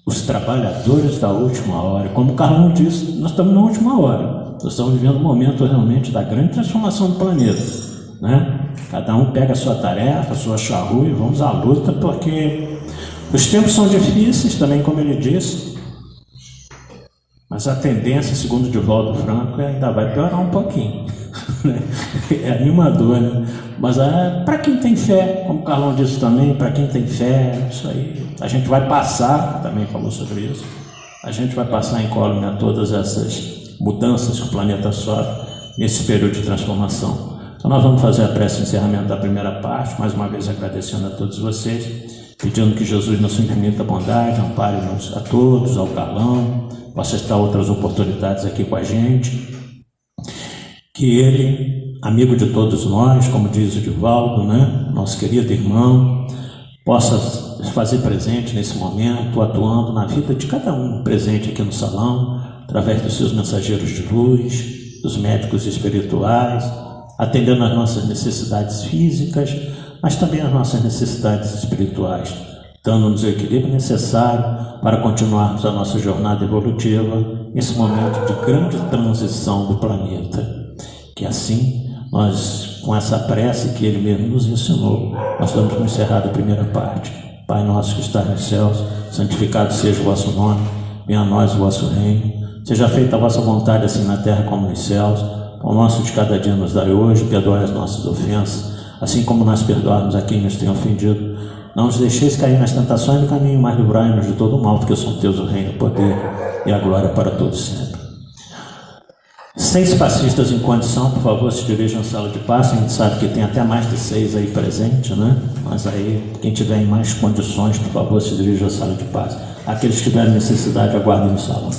Os trabalhadores da última hora. Como o Carlão disse, nós estamos na última hora. Nós estamos vivendo um momento realmente da grande transformação do planeta, né? Cada um pega a sua tarefa, a sua charrua e vamos à luta, porque os tempos são difíceis também, como ele disse, mas a tendência, segundo o Divaldo Franco, ainda vai piorar um pouquinho. É animador, né? Mas para quem tem fé, como o Carlão disse também, para quem tem fé, isso aí, a gente vai passar, também falou sobre isso, a gente vai passar incólume a todas essas mudanças que o planeta sofre nesse período de transformação. Então nós vamos fazer a prece de encerramento da primeira parte, mais uma vez agradecendo a todos vocês, pedindo que Jesus, na sua infinita bondade, ampare-nos a todos, ao Carlão, possa estar outras oportunidades aqui com a gente, que Ele, amigo de todos nós, como diz o Divaldo, né, nosso querido irmão, possa fazer presente nesse momento, atuando na vida de cada um presente aqui no salão, através dos seus mensageiros de luz, dos médicos espirituais, atendendo às nossas necessidades físicas, mas também às nossas necessidades espirituais, dando-nos o equilíbrio necessário para continuarmos a nossa jornada evolutiva nesse momento de grande transição do planeta. Que assim, nós, com essa prece que Ele mesmo nos ensinou, nós estamos encerrando a primeira parte. Pai nosso que estás nos céus, santificado seja o vosso nome, venha a nós o vosso reino, seja feita a vossa vontade, assim na terra como nos céus. O nosso de cada dia nos dai hoje, perdoai as nossas ofensas, assim como nós perdoarmos a quem nos tem ofendido. Não nos deixeis cair nas tentações do caminho, mas livrai-nos de todo o mal, porque são teus o reino, o poder e a glória para todos sempre. 6 passistas em condição, por favor, se dirijam à sala de passe. A gente sabe que tem até mais de 6 aí presente, né? Mas aí, quem tiver em mais condições, por favor, se dirija à sala de passe. Aqueles que tiverem necessidade, aguardem no salão.